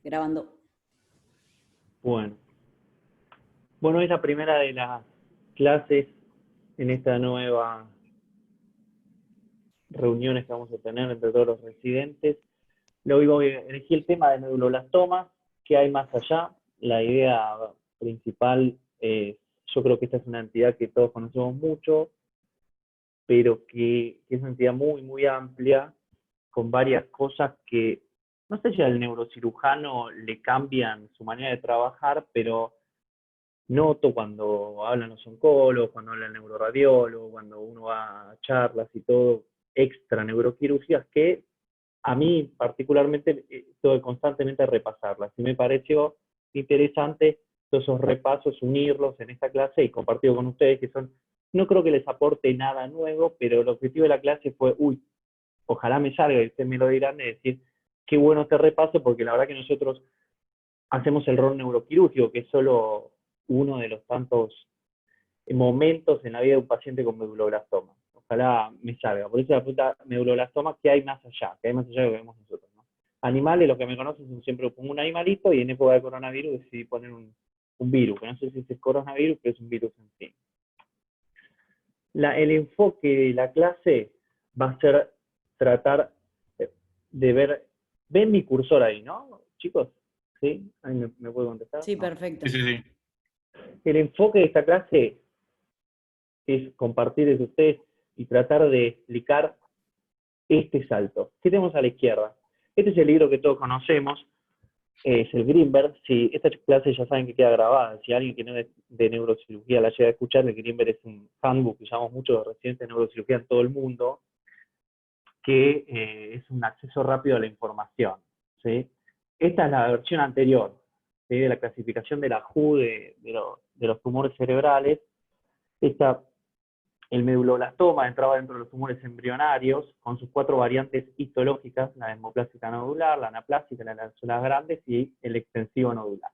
Grabando. Bueno, bueno, es la primera de las clases en esta nueva reuniones que vamos a tener entre todos los residentes. Luego elegí el tema de meduloblastoma, qué hay más allá. La idea principal es, yo creo que esta es una entidad que todos conocemos mucho, pero que es una entidad muy, muy amplia, con varias cosas que, no sé si al neurocirujano le cambian su manera de trabajar, pero noto cuando hablan los oncólogos, cuando habla el neuroradiólogo, cuando uno va a charlas y todo, extra neuroquirúrgicas, que a mí particularmente tengo que constantemente repasarlas. Y me pareció interesante todos esos repasos, unirlos en esta clase y compartirlo con ustedes, que son, no creo que les aporte nada nuevo, pero el objetivo de la clase fue, uy, ojalá me salga, y ustedes me lo dirán, de decir, qué bueno este repaso, porque la verdad que nosotros hacemos el rol neuroquirúrgico, que es solo uno de los tantos momentos en la vida de un paciente con meduloblastoma. Ojalá me salga. Por eso la pregunta meduloblastoma, ¿qué hay más allá? ¿Qué hay más allá de lo que vemos nosotros? ¿No? Animales, los que me conocen, son siempre pongo un animalito, y en época de coronavirus decidí poner un virus, que no sé si es coronavirus, pero es un virus en sí. El enfoque de la clase va a ser tratar de ver, ven mi cursor ahí, ¿no? Chicos, ¿sí? ¿Ahí me puede contestar? Sí, No. perfecto. Sí, sí, sí. El enfoque de esta clase es compartir desde ustedes y tratar de explicar este salto. ¿Qué tenemos a la izquierda? Este es el libro que todos conocemos, es el Greenberg. Si esta clase ya saben que queda grabada, si alguien que no es de neurocirugía la llega a escuchar, el Greenberg es un handbook que usamos mucho los residentes de neurocirugía en todo el mundo, que es un acceso rápido a la información. ¿Sí? Esta es la versión anterior, ¿sí? De la clasificación de la WHO de los tumores cerebrales. El meduloblastoma entraba dentro de los tumores embrionarios, con sus 4 variantes histológicas: la desmoplásica nodular, la anaplásica, las lanceolas grandes y el extensivo nodular.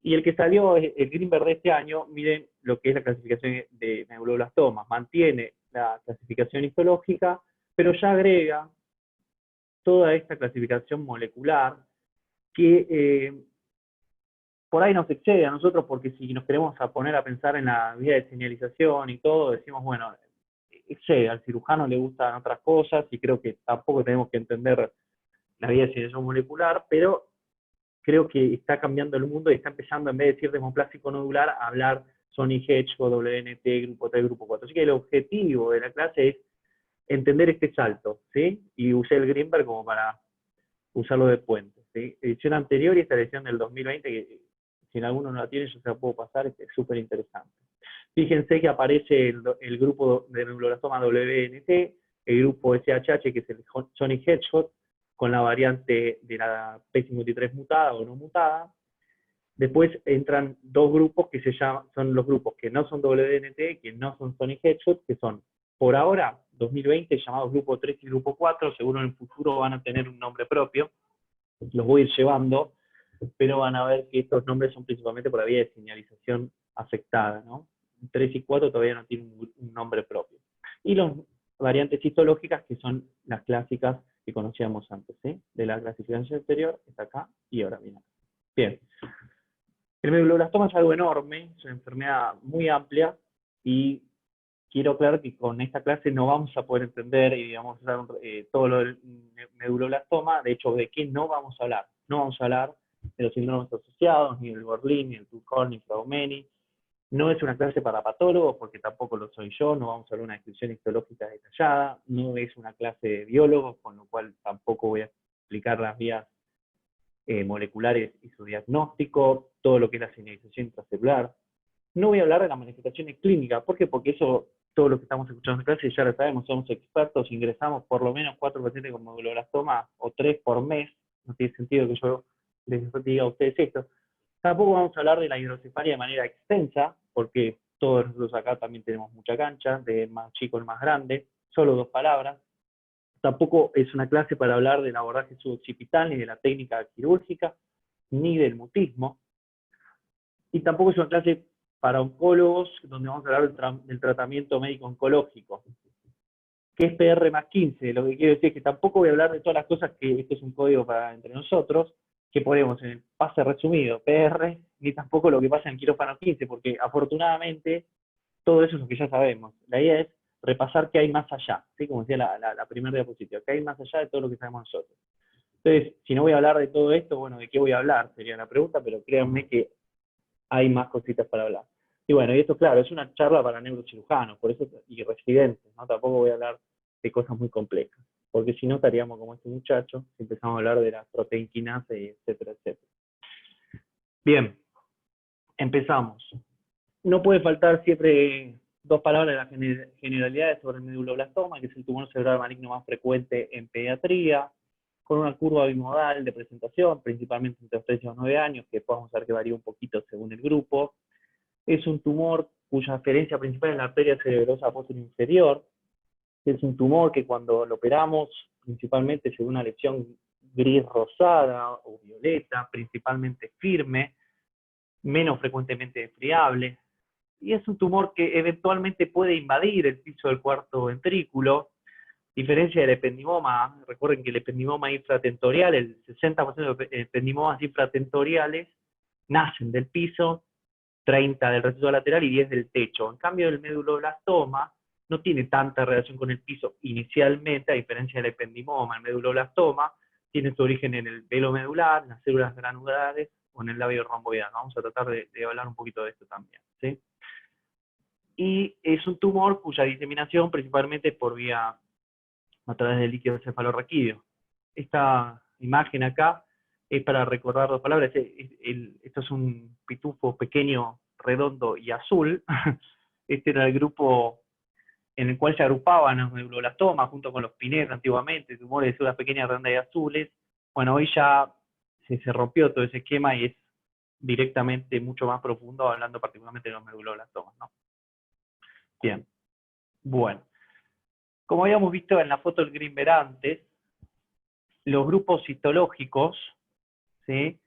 Y el que salió, el Greenberg de este año, miren lo que es la clasificación de meduloblastoma. Mantiene la clasificación histológica, pero ya agrega toda esta clasificación molecular que por ahí nos excede a nosotros, porque si nos queremos a poner a pensar en la vía de señalización y todo, decimos, bueno, excede, al cirujano le gustan otras cosas, y creo que tampoco tenemos que entender la vía de señalización molecular, pero creo que está cambiando el mundo y está empezando, en vez de decir demoplásico nodular, a hablar Sony Hedgehog, WNT, grupo 3, grupo 4. Así que el objetivo de la clase es entender este salto, ¿sí? Y usé el Greenberg como para usarlo de puente, ¿sí? Edición anterior y esta edición del 2020, que si alguno no la tiene, yo se la puedo pasar, es súper interesante. Fíjense que aparece el grupo de meduloblastoma WNT, el grupo SHH, que es el Sony Hedgehog, con la variante de la P53 mutada o no mutada. Después entran dos grupos que se llaman, son los grupos que no son WNT, que no son Sony Hedgehog, que son, por ahora, 2020, llamados grupo 3 y grupo 4, seguro en el futuro van a tener un nombre propio, los voy a ir llevando, pero van a ver que estos nombres son principalmente por la vía de señalización afectada, ¿no? 3 y 4 todavía no tienen un nombre propio. Y las variantes histológicas, que son las clásicas que conocíamos antes, ¿sí? De la clasificación anterior, está acá y ahora viene acá. Bien. El medulloblastoma es algo enorme, es una enfermedad muy amplia, y quiero aclarar que con esta clase no vamos a poder entender y digamos todo lo del medulloblastoma. De hecho, ¿de qué no vamos a hablar? No vamos a hablar de los síndromes asociados, ni del Gorlin, ni del Tucol, ni Fraumeni. No es una clase para patólogos, porque tampoco lo soy yo, no vamos a hablar de una descripción histológica detallada, no es una clase de biólogos, con lo cual tampoco voy a explicar las vías moleculares y su diagnóstico, todo lo que es la señalización intracelular. No voy a hablar de las manifestaciones clínicas. ¿Por qué? Porque eso, todo lo que estamos escuchando en clase ya lo sabemos, somos expertos, ingresamos por lo menos 4 pacientes con meduloblastoma o 3 por mes. No tiene sentido que yo les diga a ustedes esto. Tampoco vamos a hablar de la hidrocefalia de manera extensa, porque todos nosotros acá también tenemos mucha cancha, de más chico al más grande, solo 2 palabras. Tampoco es una clase para hablar del abordaje suboccipital, ni de la técnica quirúrgica, ni del mutismo. Y tampoco es una clase para oncólogos, donde vamos a hablar del tratamiento médico oncológico, que es PR más 15. Lo que quiero decir es que tampoco voy a hablar de todas las cosas, que este es un código para entre nosotros, que ponemos en el pase resumido, PR, ni tampoco lo que pasa en quirófano 15, porque afortunadamente todo eso es lo que ya sabemos. La idea es repasar qué hay más allá, ¿sí? Como decía la primera diapositiva, qué hay más allá de todo lo que sabemos nosotros. Entonces, si no voy a hablar de todo esto, bueno, ¿de qué voy a hablar? Sería la pregunta, pero créanme que hay más cositas para hablar. Y bueno, y esto, claro, es una charla para neurocirujanos, por eso, y residentes, ¿no? Tampoco voy a hablar de cosas muy complejas, porque si no estaríamos como este muchacho, si empezamos a hablar de las proteinquinasas, etcétera, etcétera. Bien, empezamos. No puede faltar siempre dos palabras de las generalidades sobre el medulloblastoma, que es el tumor cerebral maligno más frecuente en pediatría, con una curva bimodal de presentación, principalmente entre los 3 y los 9 años, que podemos ver que varía un poquito según el grupo. Es un tumor cuya referencia principal es la arteria cerebrosa posterior inferior. Es un tumor que cuando lo operamos, principalmente se ve una lesión gris rosada o violeta, principalmente firme, menos frecuentemente desfriable. Y es un tumor que eventualmente puede invadir el piso del cuarto ventrículo, diferencia del ependimoma. Recuerden que el ependimoma infratentorial, el 60% de los ependimomas infratentoriales nacen del piso, 30 del recinto lateral y 10 del techo. En cambio, el medulloblastoma no tiene tanta relación con el piso inicialmente, a diferencia del ependimoma. El medulloblastoma tiene su origen en el velo medular, en las células granulares o en el labio romboidal. Vamos a tratar de hablar un poquito de esto también, ¿sí? Y es un tumor cuya diseminación principalmente es por vía a través del líquido cefalorraquídeo. Esta imagen acá es para recordar dos palabras. Esto es un pitufo pequeño, redondo y azul. Este era el grupo en el cual se agrupaban los medulloblastomas junto con los PINET antiguamente, tumores de células pequeñas, redondas y azules. Bueno, hoy ya se rompió todo ese esquema y es directamente mucho más profundo, hablando particularmente de los medulloblastomas, ¿no? Bien, bueno. Como habíamos visto en la foto del Greenberg antes, los grupos histológicos, ¿sí?,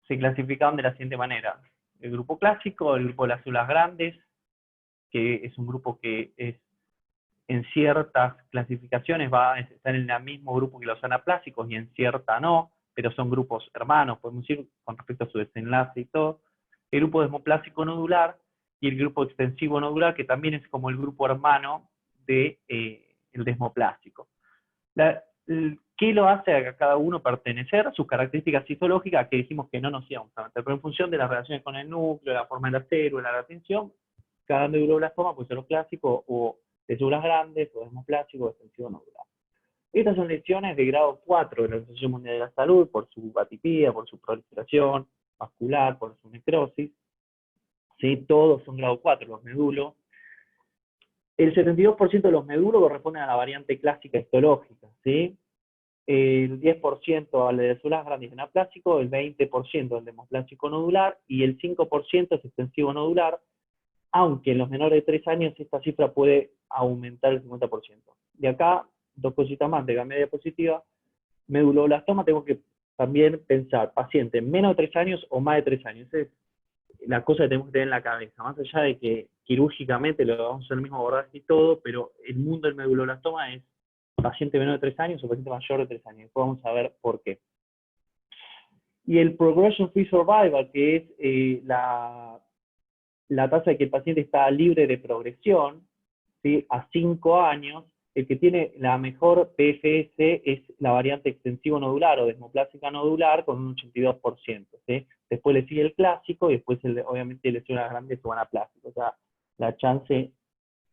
se clasificaban de la siguiente manera. El grupo clásico, el grupo de las células grandes, que es un grupo que es, en ciertas clasificaciones va a estar en el mismo grupo que los anaplásicos y en cierta no, pero son grupos hermanos, podemos decir, con respecto a su desenlace y todo. El grupo desmoplásico nodular y el grupo extensivo nodular, que también es como el grupo hermano del desmoplásico. ¿Qué lo hace a cada uno pertenecer? Sus características histológicas, que dijimos que no nos íbamos a meter, pero en función de las relaciones con el núcleo, la forma de la célula, la tensión, cada medulloblastoma puede ser los clásicos o de células grandes, o desmoplásico, o extensivo nodular. Estas son lesiones de grado 4 de la Organización Mundial de la Salud, por su atipia, por su proliferación vascular, por su necrosis. ¿Sí? Todos son grado 4, los medulos. El 72% de los medulos corresponden a la variante clásica histológica, ¿sí? El 10% al de células grandes anaplásico, el 20% al demoplásico nodular y el 5% es extensivo nodular, aunque en los menores de 3 años esta cifra puede aumentar el 50%. De acá, dos cositas más de la media positiva. Medulloblastoma, tengo que también pensar, paciente menos de 3 años o más de 3 años. Esa es la cosa que tenemos que tener en la cabeza, más allá de que quirúrgicamente lo vamos a hacer el mismo abordaje y todo, pero el mundo del medulloblastoma es paciente menor de 3 años o paciente mayor de 3 años. Después vamos a ver por qué. Y el progression free survival, que es la tasa de que el paciente está libre de progresión, ¿sí?, a 5 años, el que tiene la mejor PFS es la variante extensivo nodular o desmoplásica nodular con un 82%. ¿Sí? Después le sigue el clásico y después obviamente lesiones grandes o anaplásicos. O sea, la chance de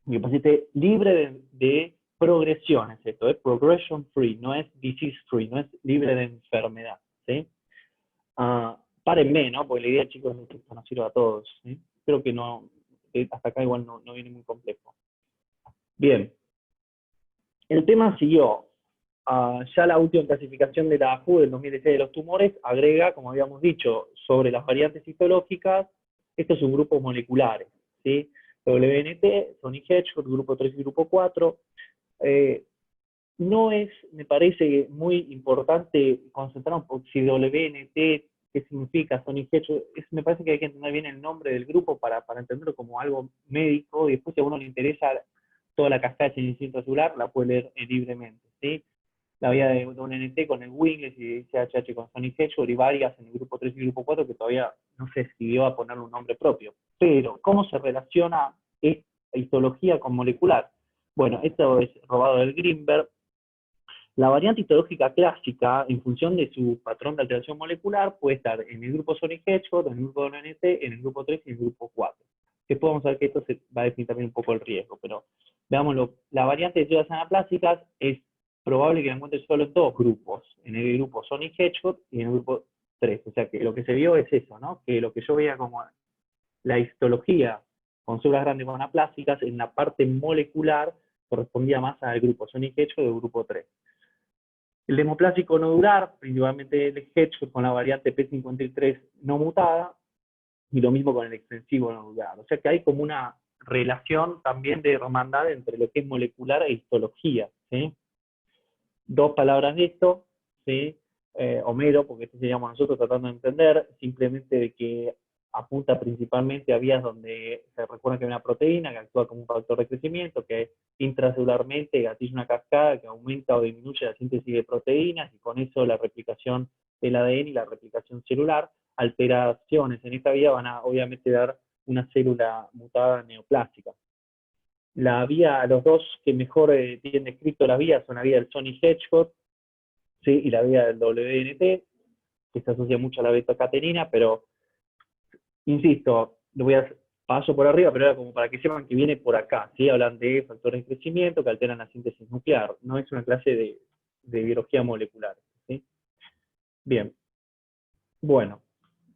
que el paciente libre de progresiones, esto es progression free, no es disease free, no es libre de enfermedad. ¿Sí? Párenme, ¿no? Porque la idea, chicos, es que esto nos sirva a todos. ¿Sí? Creo que no, hasta acá igual no viene muy complejo. Bien. El tema siguió. Ya la última clasificación de la AJU del 2016 de los tumores agrega, como habíamos dicho, sobre las variantes histológicas, estos son grupos moleculares, ¿sí? WNT, Sony Hedgehog, grupo 3 y grupo 4. No es, me parece muy importante concentrarnos por si WNT, qué significa Sony Hedgehog, me parece que hay que entender bien el nombre del grupo para entenderlo como algo médico, y después si a uno le interesa toda la cascada de señalización intracelular, la puede leer libremente, ¿sí? La había de WNT con el Wingles y CHH con Sonic Hedgehog y varias en el grupo 3 y el grupo 4 que todavía no se decidió a ponerle un nombre propio. Pero, ¿cómo se relaciona esta histología con molecular? Bueno, esto es robado del Greenberg. La variante histológica clásica, en función de su patrón de alteración molecular, puede estar en el grupo Sonic Hedgehog, en el grupo WNT, en el grupo 3 y en el grupo 4. Después vamos a ver que esto se va a definir también un poco el riesgo, pero veámoslo. La variante de células anaplásicas es probable que la encuentre solo en dos grupos, en el grupo Sonic Hedgehog y en el grupo 3. O sea que lo que se vio es eso, ¿no? Que lo que yo veía como la histología con células grandes anaplásicas en la parte molecular correspondía más al grupo Sonic Hedgehog del grupo 3. El hemoplásico nodular, principalmente el Hedgehog con la variante P53 no mutada, y lo mismo con el extensivo nodular. O sea que hay como una relación también de hermandad entre lo que es molecular e histología, ¿sí? Dos palabras de esto, ¿sí? Homero, porque esto seríamos nosotros tratando de entender, simplemente de que apunta principalmente a vías donde se recuerda que hay una proteína que actúa como un factor de crecimiento, que intracelularmente gatilla una cascada que aumenta o disminuye la síntesis de proteínas y con eso la replicación del ADN y la replicación celular. Alteraciones en esta vía van a obviamente dar una célula mutada neoplástica. La vía, los dos que mejor tienen descrito las vías son la vía del Sonic Hedgehog, ¿sí? Y la vía del WNT, que se asocia mucho a la beta-catenina, pero insisto, lo voy a paso por arriba, pero era como para que sepan que viene por acá, ¿sí? Hablan de factores de crecimiento que alteran la síntesis nuclear, no es una clase de biología molecular, ¿sí? Bien, bueno,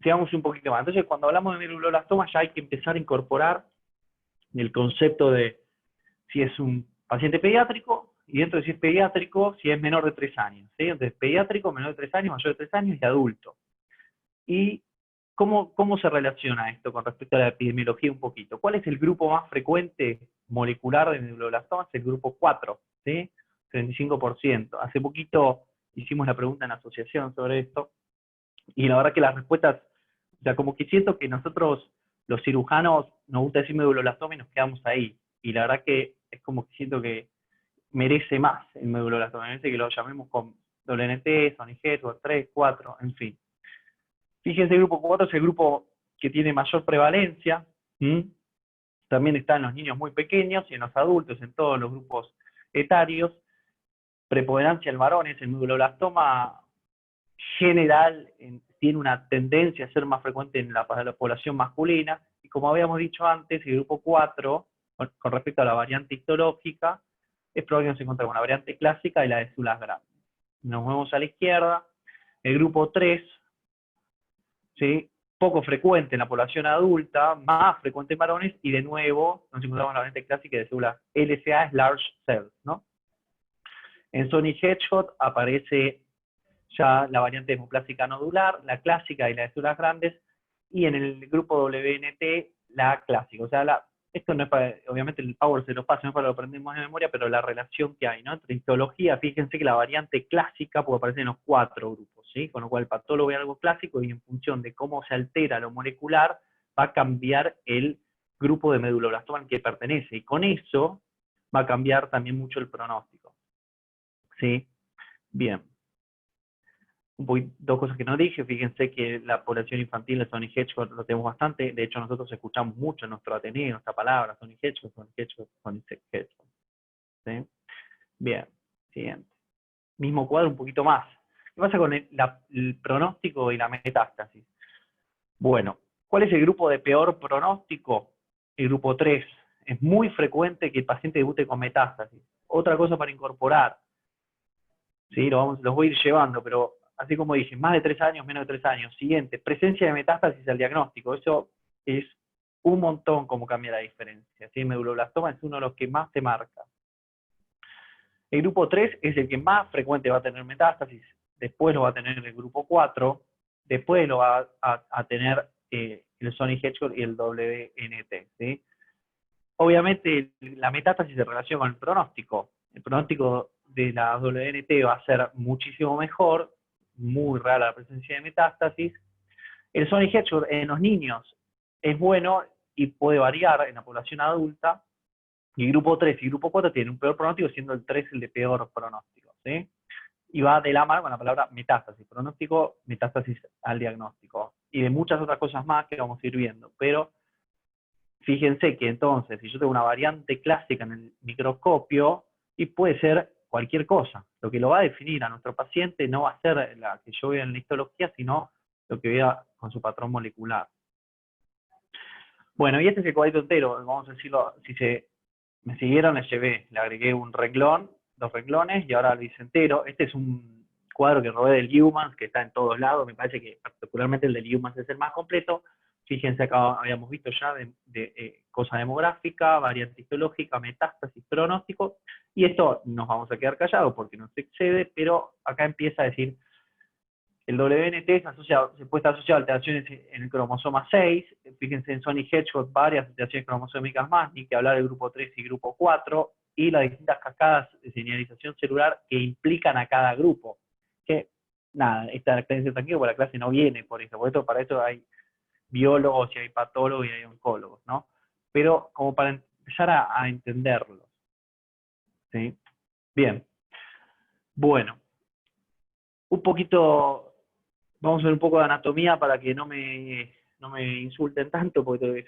sigamos un poquito más. Entonces, cuando hablamos de neuroblastoma ya hay que empezar a incorporar el concepto de si es un paciente pediátrico, y dentro de si es pediátrico, si es menor de 3 años, ¿sí? Entonces, pediátrico, menor de 3 años, mayor de 3 años y adulto. ¿Y cómo se relaciona esto con respecto a la epidemiología un poquito? ¿Cuál es el grupo más frecuente molecular de neuroblastomas? El grupo 4, ¿sí? 35%. Hace poquito hicimos la pregunta en asociación sobre esto, y la verdad que las respuestas, o sea, como que siento que nosotros, los cirujanos, nos gusta decir medulloblastoma y nos quedamos ahí. Y la verdad que es como que siento que merece más el medulloblastoma. Merece que lo llamemos con WNT, Sonic Hedgehog, 3, 4, en fin. Fíjense, el grupo 4 es el grupo que tiene mayor prevalencia. También está en los niños muy pequeños y en los adultos, en todos los grupos etarios. Preponderancia en varones, el medulloblastoma general tiene una tendencia a ser más frecuente en la población masculina, y como habíamos dicho antes, el grupo 4, con respecto a la variante histológica, es probable que nos encontremos una variante clásica y la de células grandes. Nos movemos a la izquierda, el grupo 3, ¿sí? Poco frecuente en la población adulta, más frecuente en varones, y de nuevo nos encontramos la variante clásica de células LCA, es large cells, ¿no? En Sonic Hedgehog aparece ya la variante hemoplásica nodular, la clásica y la de células grandes, y en el grupo WNT la clásica. O sea, esto no es para, obviamente el power se lo pasa, no es para lo aprendemos de memoria, pero la relación que hay, ¿no? Entre histología, fíjense que la variante clásica puede aparecer en los 4 grupos, ¿sí? Con lo cual el patólogo ve algo clásico y en función de cómo se altera lo molecular, va a cambiar el grupo de medulloblastoma al que pertenece, y con eso va a cambiar también mucho el pronóstico, ¿sí? Bien. Dos cosas que no dije, fíjense que la población infantil de Sonic Hedgehog lo tenemos bastante, de hecho nosotros escuchamos mucho en nuestro Ateneo, nuestra palabra, Sonic Hedgehog, Sonic Hedgehog, Sonic Hedgehog. ¿Sí? Bien, siguiente. Mismo cuadro, un poquito más. ¿Qué pasa con el pronóstico y la metástasis? Bueno, ¿cuál es el grupo de peor pronóstico? El grupo 3. Es muy frecuente que el paciente debute con metástasis. Otra cosa para incorporar, ¿sí? Los voy a ir llevando, pero así como dije, más de 3 años, menos de 3 años. Siguiente, presencia de metástasis al diagnóstico. Eso es un montón como cambia la diferencia, ¿sí? Medulloblastoma es uno de los que más te marca. El grupo 3 es el que más frecuente va a tener metástasis, después lo va a tener el grupo 4, después lo va a tener el Sonic Hedgehog y el WNT, ¿sí? Obviamente la metástasis se relaciona con el pronóstico. El pronóstico de la WNT va a ser muchísimo mejor, muy rara la presencia de metástasis. El Sonic Hedgehog en los niños es bueno y puede variar en la población adulta. Y grupo 3 y grupo 4 tienen un peor pronóstico, siendo el 3 el de peor pronóstico, ¿sí? y va de la mano con la palabra metástasis, pronóstico, metástasis al diagnóstico, y de muchas otras cosas más que vamos a ir viendo. Pero fíjense que entonces, si yo tengo una variante clásica en el microscopio, y puede ser cualquier cosa, lo que lo va a definir a nuestro paciente no va a ser la que yo vea en la histología, sino lo que vea con su patrón molecular. Bueno, y este es el cuadrito entero, vamos a decirlo, si me siguieron, le agregué un renglón, 2 renglones, y ahora lo hice entero. Este es un cuadro que robé del Humans, que está en todos lados, me parece que particularmente el del Humans es el más completo. Fíjense, acá habíamos visto ya de cosa demográfica, variante histológica, metástasis, pronóstico, y esto nos vamos a quedar callados porque no se excede, pero acá empieza a decir, el WNT se puede estar asociado a alteraciones en el cromosoma 6, fíjense en Sony Hedgehog varias alteraciones cromosómicas más, ni que hablar del grupo 3 y grupo 4, y las distintas cascadas de señalización celular que implican a cada grupo. Que, nada, esta clase tranquila, porque la clase no viene por eso, para eso hay biólogos y hay patólogos y hay oncólogos, ¿no? Pero como para empezar a entenderlos. ¿Sí? Bien. Bueno. Un poquito, vamos a ver un poco de anatomía para que no me insulten tanto, porque es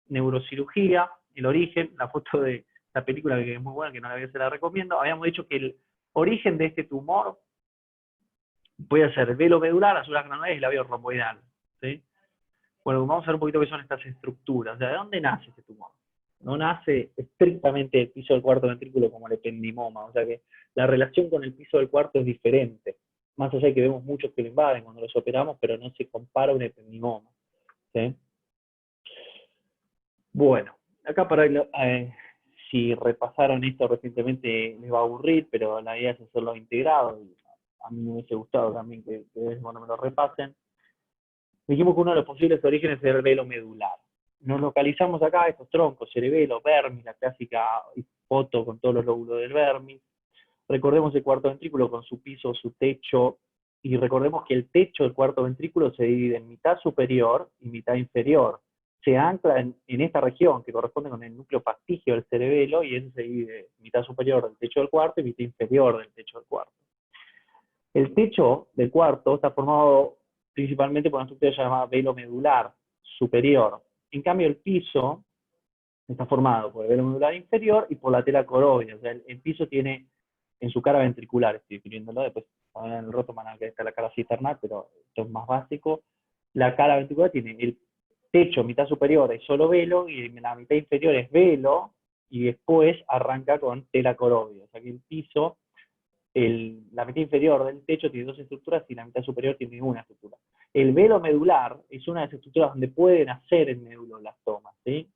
neurocirugía, el origen, la foto de la película que es muy buena, que no la vi, se la recomiendo. Habíamos dicho que el origen de este tumor puede ser velo medular, azúcar granulares y labio romboidal. ¿Sí? Bueno, vamos a ver un poquito qué son estas estructuras. O sea, ¿de dónde nace este tumor? No nace estrictamente del piso del cuarto ventrículo como el ependimoma, o sea que la relación con el piso del cuarto es diferente. Más allá de que vemos muchos que lo invaden cuando los operamos, pero no se compara un ependimoma. ¿Sí? Bueno, acá si repasaron esto recientemente les va a aburrir, pero la idea es hacerlo integrado, y a mí me hubiese gustado también que bueno, me lo repasen. Dijimos que uno de los posibles orígenes es el velo medular. Nos localizamos acá estos troncos, cerebelo, vermis, la clásica foto con todos los lóbulos del vermis. Recordemos el cuarto ventrículo con su piso, su techo, y recordemos que el techo del cuarto ventrículo se divide en mitad superior y mitad inferior. Se ancla en esta región que corresponde con el núcleo fastigio del cerebelo, y eso se divide mitad superior del techo del cuarto y mitad inferior del techo del cuarto. El techo del cuarto está formado principalmente por una estructura llamada velo medular superior. En cambio, el piso está formado por el velo medular inferior y por la tela coroidea. O sea, el piso tiene en su cara ventricular, estoy definiéndolo, después en el Rotoman que está la cara cisterna, pero esto es más básico. La cara ventricular tiene el techo, mitad superior es solo velo, y la mitad inferior es velo, y después arranca con tela coroidea. O sea que el piso, la mitad inferior del techo tiene 2 estructuras y la mitad superior tiene una estructura. El velo medular es una de las estructuras donde pueden hacer el medulloblastoma, ¿sí?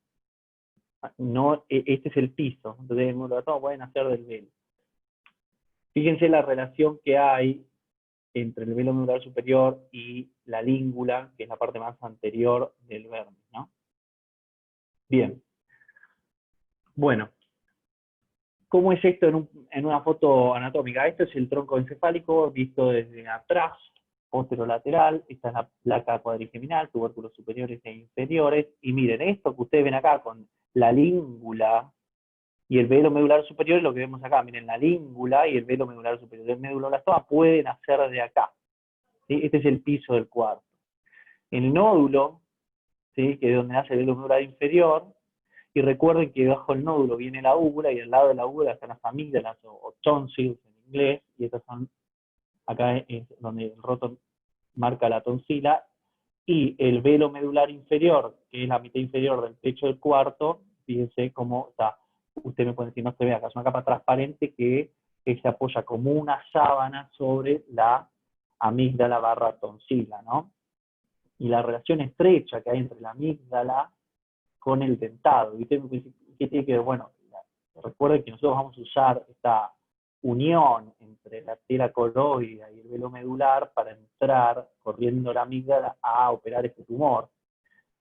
No, este es el piso, entonces el medulloblastoma pueden hacer del velo. Fíjense la relación que hay entre el velo medular superior y la língula, que es la parte más anterior del vermis, ¿no? Bien. Bueno, ¿cómo es esto en una foto anatómica? Esto es el tronco encefálico visto desde atrás, posterolateral. Esta es la placa cuadrigeminal, tubérculos superiores e inferiores. Y miren, esto que ustedes ven acá con la língula y el velo medular superior es lo que vemos acá. Miren, la língula y el velo medular superior del medulloblastoma pueden hacer de acá. ¿Sí? Este es el piso del cuarto. El nódulo, ¿sí? Que es donde nace el velo medular inferior. Y recuerden que bajo el nódulo viene la úvula, y al lado de la úvula están las amígdalas o tonsils en inglés, y estas son, acá es donde el roto marca la tonsila, y el velo medular inferior, que es la mitad inferior del techo del cuarto, fíjense cómo está. Usted me puede decir, no se ve acá, es una capa transparente que se apoya como una sábana sobre la amígdala barra tonsila, ¿no? Y la relación estrecha que hay entre la amígdala con el dentado. ¿Viste? ¿Qué tiene que ver? Bueno, recuerden que nosotros vamos a usar esta unión entre la tela coroidea y el velo medular para entrar corriendo la amígdala a operar este tumor.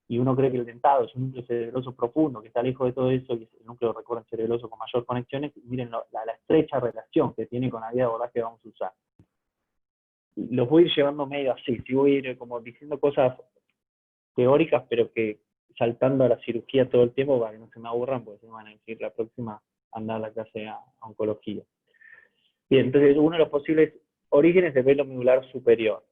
Y uno cree que el dentado es un núcleo cerebeloso profundo, que está lejos de todo eso, y es el núcleo, recuerden, cerebeloso con mayor conexiones. Y miren la estrecha relación que tiene con la vía de abordaje que vamos a usar. Los voy a ir llevando medio así, sí, voy a ir como diciendo cosas teóricas, pero que saltando a la cirugía todo el tiempo para que no se me aburran, porque se me van a decir la próxima andar a la clase a oncología. Bien, entonces uno de los posibles Orígenes del velo medular superior.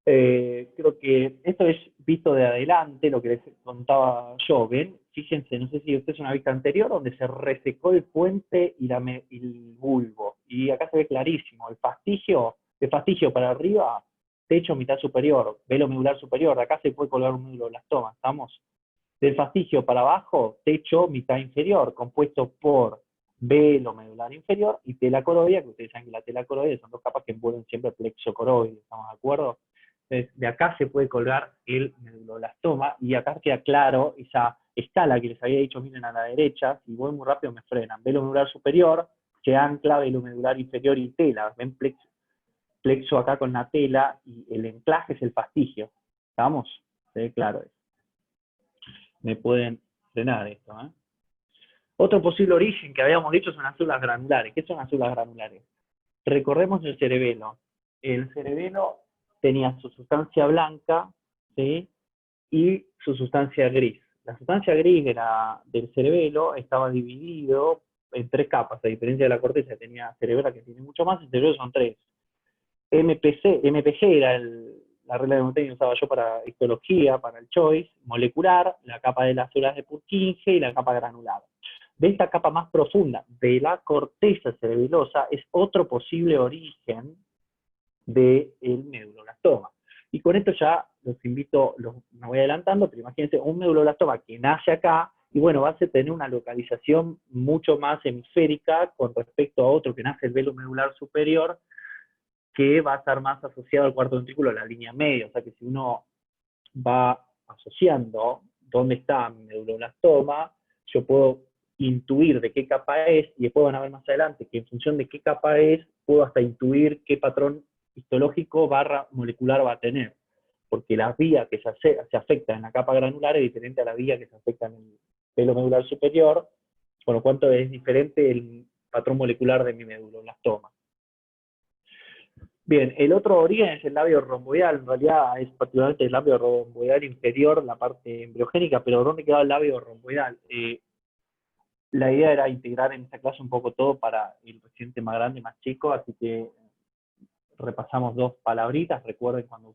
Creo que esto es visto de adelante, lo que les contaba yo, ¿ven? Fíjense, no sé si ustedes una vista anterior donde se resecó el puente y el bulbo. Y acá se ve clarísimo, el fastigio para arriba, techo mitad superior, velo medular superior, acá se puede colgar un medulloblastoma, ¿estamos? Del fastigio para abajo, techo mitad inferior, compuesto por velo medular inferior y tela coroidea, que ustedes saben que la tela coroidea son dos capas que envuelven siempre el plexo coroide, ¿estamos de acuerdo? Entonces, de acá se puede colgar el medulloblastoma y acá queda claro esa escala que les había dicho, miren a la derecha, si voy muy rápido me frenan. Velo medular superior, se ancla velo medular inferior y tela. Ven plexo acá con la tela y el enclaje es el fastigio. ¿Estamos? Se ve claro eso. Me pueden frenar esto, ¿eh? Otro posible origen que habíamos dicho son las células granulares. ¿Qué son las células granulares? Recordemos el cerebelo. El cerebelo tenía su sustancia blanca, ¿sí? Y su sustancia gris. La sustancia gris del cerebelo estaba dividido en tres capas, a diferencia de la corteza que tenía cerebral, que tiene mucho más, el cerebelo son tres. MPG era la regla de Montagne que usaba yo para histología, para el choice, molecular, la capa de las células de Purkinje y la capa granular. De esta capa más profunda de la corteza cerebelosa es otro posible origen del medulloblastoma. Y con esto ya los invito, me voy adelantando, pero imagínense un medulloblastoma que nace acá, y bueno, va a tener una localización mucho más hemisférica con respecto a otro que nace el velo medular superior, que va a estar más asociado al cuarto ventrículo a la línea media. O sea que si uno va asociando dónde está mi medulloblastoma, yo puedo intuir de qué capa es, y después van a ver más adelante que en función de qué capa es, puedo hasta intuir qué patrón histológico / molecular va a tener. Porque la vía que se afecta en la capa granular es diferente a la vía que se afecta en el velo medular superior, por lo cual es diferente el patrón molecular de mi medulloblastoma. Bien, el otro origen es el labio romboidal, en realidad es particularmente el labio romboidal inferior, la parte embriogénica, pero ¿dónde queda el labio romboidal? La idea era integrar en esta clase un poco todo para el paciente más grande y más chico, así que repasamos dos palabritas. Recuerden cuando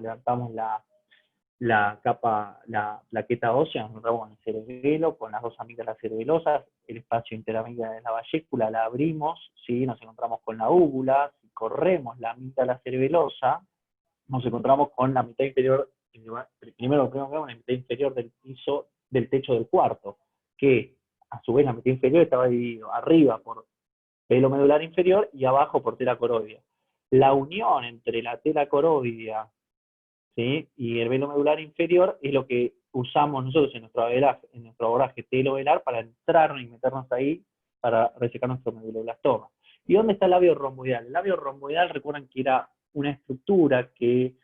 levantamos la capa, la plaqueta ósea, nos encontramos con el cerebelo, con las dos amígdalas cerebelosas, el espacio interamígdala de la vallécula, la abrimos, ¿sí? Nos encontramos con la úvula, si corremos la amígdala cerebelosa, nos encontramos con la mitad inferior, primero que vemos la mitad inferior del techo del cuarto, que a su vez la mitad inferior estaba dividido arriba por velo medular inferior y abajo por tela coroidea. La unión entre la tela coroidea, ¿sí? Y el velo medular inferior es lo que usamos nosotros en nuestro abordaje telovelar para entrar y meternos ahí para resecar nuestro medulloblastoma. ¿Y dónde está el labio romboidal? El labio romboidal, recuerdan que era una estructura que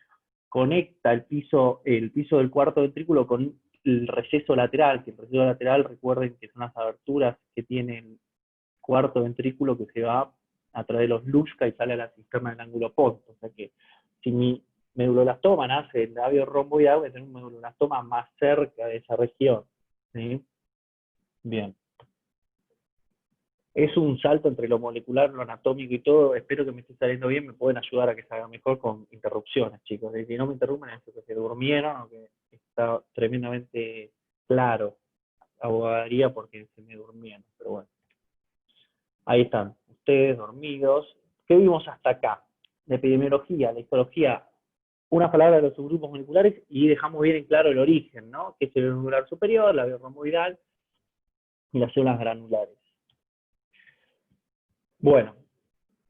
conecta el piso del cuarto ventrículo con el receso lateral, que el receso lateral, recuerden que son las aberturas que tiene el cuarto ventrículo que se va a través de los Luschka y sale a la cisterna del ángulo ponto. O sea que si mi medulloblastoma nace en labio romboidal, voy a tener un medulloblastoma más cerca de esa región, ¿sí? Bien. Es un salto entre lo molecular, lo anatómico y todo. Espero que me esté saliendo bien. Me pueden ayudar a que salga mejor con interrupciones, chicos. Si no me interrumpen es porque se durmieron o que está tremendamente claro. Abogaría porque se me durmieron, pero bueno. Ahí están, ustedes dormidos. ¿Qué vimos hasta acá? La epidemiología, la histología, una palabra de los subgrupos moleculares y dejamos bien en claro el origen, ¿no? Que es el granular superior, la romboidal y las células granulares. Bueno,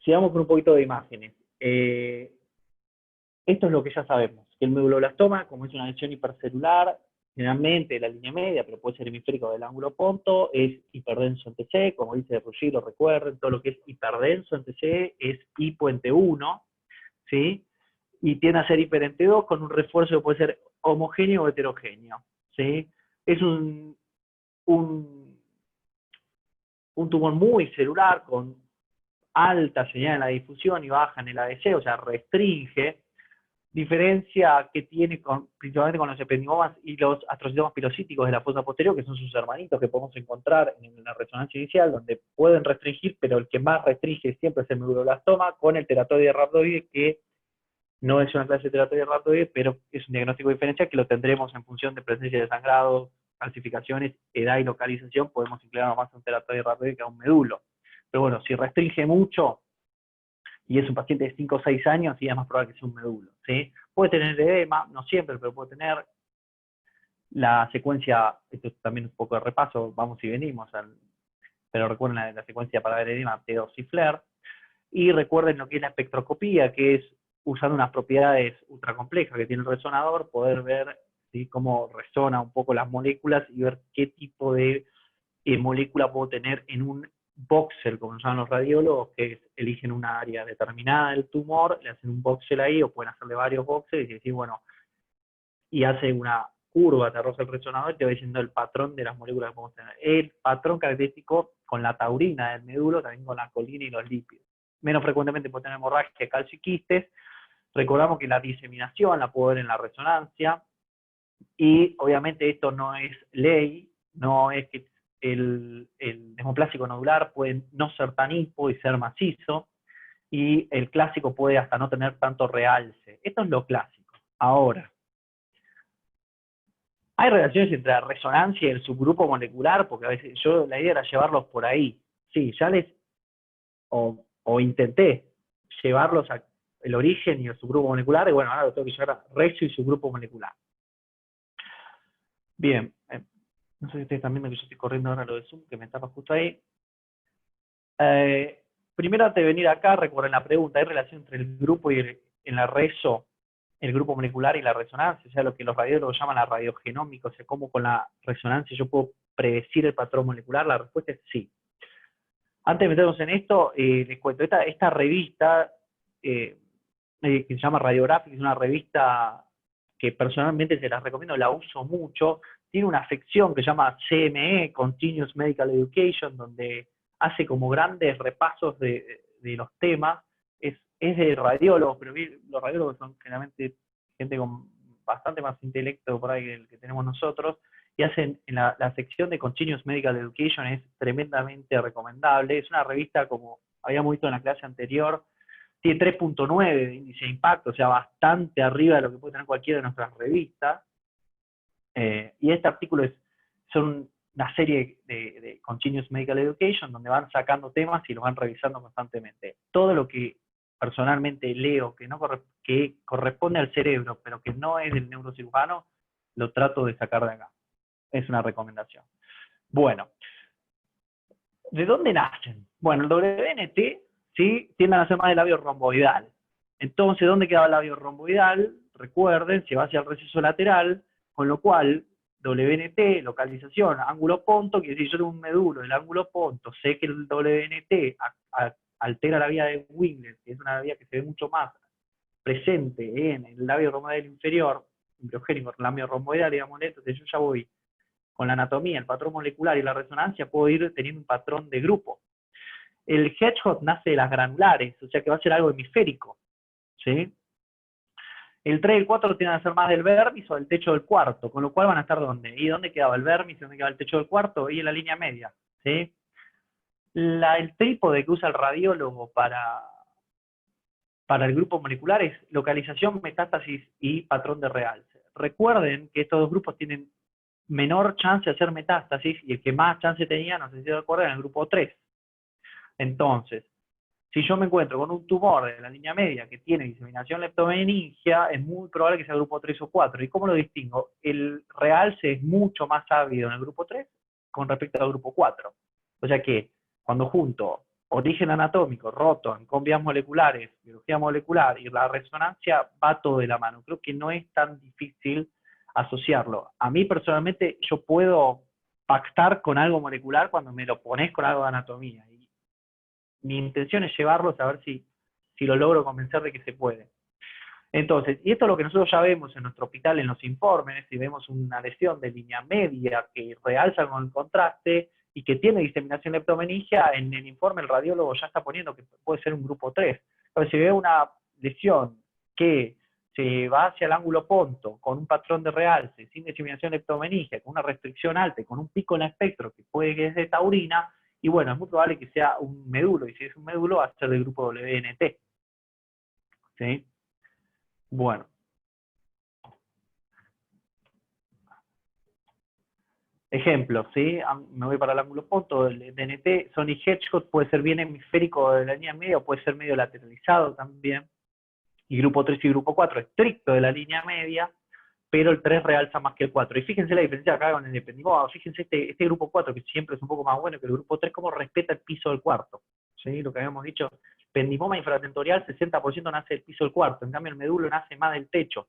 sigamos con un poquito de imágenes. Esto es lo que ya sabemos, que el medulloblastoma, como es una lesión hipercelular, generalmente de la línea media, pero puede ser hemisférico del ángulo ponto, es hiperdenso en TC, como dice Ruggie, lo recuerden, todo lo que es hiperdenso en TC es hipo en T1, ¿sí? Y tiende a ser hiper en T2 con un refuerzo que puede ser homogéneo o heterogéneo, ¿sí? Es un tumor muy celular, con alta señal en la difusión y baja en el ADC, o sea, restringe. diferencia que tiene principalmente con los ependimomas y los astrocitomas pilocíticos de la fosa posterior, que son sus hermanitos que podemos encontrar en la resonancia inicial, donde pueden restringir, pero el que más restringe siempre es el medulloblastoma, con el teratoide rhabdoide, que no es una clase de teratoide rhabdoide, pero es un diagnóstico de diferencia que lo tendremos en función de presencia de sangrado, calcificaciones, edad y localización. Podemos inclinarnos más a un teratoide rhabdoide que a un medulo. Pero bueno, si restringe mucho y es un paciente de 5 o 6 años, sí es más probable que sea un medulo, ¿sí? Puede tener edema, no siempre, pero puede tener la secuencia. Esto también es un poco de repaso, vamos y venimos, pero recuerden la secuencia para ver edema, T2 y FLAIR, y recuerden lo que es la espectroscopía, que es usando unas propiedades ultracomplejas que tiene el resonador, poder ver, ¿sí?, cómo resona un poco las moléculas y ver qué tipo de molécula puedo tener en un voxel, como llaman los radiólogos, que eligen una área determinada del tumor, le hacen un voxel ahí, o pueden hacerle varios voxels y decir, bueno, y hace una curva, te arroja el resonador y te va diciendo el patrón de las moléculas que podemos tener. El patrón característico con la taurina del médulo, también con la colina y los lípidos. Menos frecuentemente puede tener hemorragia, calcio y quistes. Recordamos que la diseminación la puedo ver en la resonancia, y obviamente esto no es ley, no es que el desmoplásico nodular puede no ser tan hipo y ser macizo, y el clásico puede hasta no tener tanto realce. Esto es lo clásico. Ahora, hay relaciones entre la resonancia y el subgrupo molecular, porque a veces la idea era llevarlos por ahí. Sí, ya o intenté llevarlos al origen y el subgrupo molecular, y bueno, ahora lo tengo que llevar a regio y subgrupo molecular. Bien, no sé si ustedes están viendo que yo estoy corriendo ahora lo de Zoom, que me tapa justo ahí. Primero, antes de venir acá, recuerden la pregunta, ¿hay relación entre el grupo y en la reso, el grupo molecular y la resonancia? O sea, lo que los radiólogos llaman la radiogenómica, o sea, cómo con la resonancia yo puedo predecir el patrón molecular. La respuesta es sí. Antes de meternos en esto, les cuento, esta revista, que se llama Radiographic, es una revista que personalmente se las recomiendo, la uso mucho. Tiene una sección que se llama CME, Continuous Medical Education, donde hace como grandes repasos de los temas. Es de radiólogos, pero los radiólogos son generalmente gente con bastante más intelecto por ahí que el que tenemos nosotros, y hacen en la sección de Continuous Medical Education, es tremendamente recomendable. Es una revista, como habíamos visto en la clase anterior, tiene 3.9 de índice de impacto, o sea, bastante arriba de lo que puede tener cualquiera de nuestras revistas. Y este artículo son una serie de Continuous Medical Education, donde van sacando temas y los van revisando constantemente. Todo lo que personalmente leo que corresponde al cerebro, pero que no es del neurocirujano, lo trato de sacar de acá. Es una recomendación. Bueno, ¿de dónde nacen? Bueno, el WNT, ¿sí?, tienden a ser más del labio romboidal. Entonces, ¿dónde queda el labio romboidal? Recuerden, se va hacia el receso lateral, con lo cual WNT, localización, ángulo ponto, quiere decir, yo tengo un medulo del ángulo ponto, sé que el WNT altera la vía de Winglet, que es una vía que se ve mucho más presente en el labio romboidal inferior, embriogénico, el labio romboidal, digamos, entonces yo ya voy con la anatomía, el patrón molecular y la resonancia, puedo ir teniendo un patrón de grupo. El hedgehog nace de las granulares, o sea que va a ser algo hemisférico, ¿sí? El 3 y el 4 tienen a ser más del vermis o del techo del cuarto, con lo cual van a estar ¿dónde? ¿Y dónde quedaba el vermis? ¿Dónde quedaba el techo del cuarto? Y en la línea media, ¿sí? El trípode que usa el radiólogo para el grupo molecular es localización, metástasis y patrón de realce. Recuerden que estos dos grupos tienen menor chance de hacer metástasis, y el que más chance tenía, no sé si se acuerdan, en el grupo 3. Entonces, si yo me encuentro con un tumor de la línea media que tiene diseminación leptomeningia, es muy probable que sea el grupo 3 o 4. ¿Y cómo lo distingo? El realce es mucho más ávido en el grupo 3 con respecto al grupo 4. O sea que, cuando junto origen anatómico, roto, con vías moleculares, biología molecular y la resonancia, va todo de la mano. Creo que no es tan difícil asociarlo. A mí personalmente, yo puedo pactar con algo molecular cuando me lo pones con algo de anatomía. Y mi intención es llevarlos a ver si lo logro convencer de que se puede. Entonces, y esto es lo que nosotros ya vemos en nuestro hospital en los informes, si vemos una lesión de línea media que realza con el contraste y que tiene diseminación leptomeningia, en el informe el radiólogo ya está poniendo que puede ser un grupo 3. Entonces, si veo una lesión que se va hacia el ángulo ponto, con un patrón de realce, sin diseminación leptomeningia, con una restricción alta y con un pico en el espectro que puede que es de taurina, y bueno, es muy probable que sea un médulo, y si es un médulo va a ser del grupo WNT. ¿Sí? Bueno. Ejemplo, ¿sí? Me voy para el ángulo ponto, el DNT, Sony Hedgehog puede ser bien hemisférico de la línea media, o puede ser medio lateralizado también. Y grupo 3 y grupo 4 estricto de la línea media, pero el 3 realza más que el 4. Y fíjense la diferencia acá con el ependimoma. Fíjense este grupo 4, que siempre es un poco más bueno que el grupo 3, cómo respeta el piso del cuarto. ¿Sí? Lo que habíamos dicho, ependimoma infratentorial, 60% nace del piso del cuarto. En cambio, el medulo nace más del techo.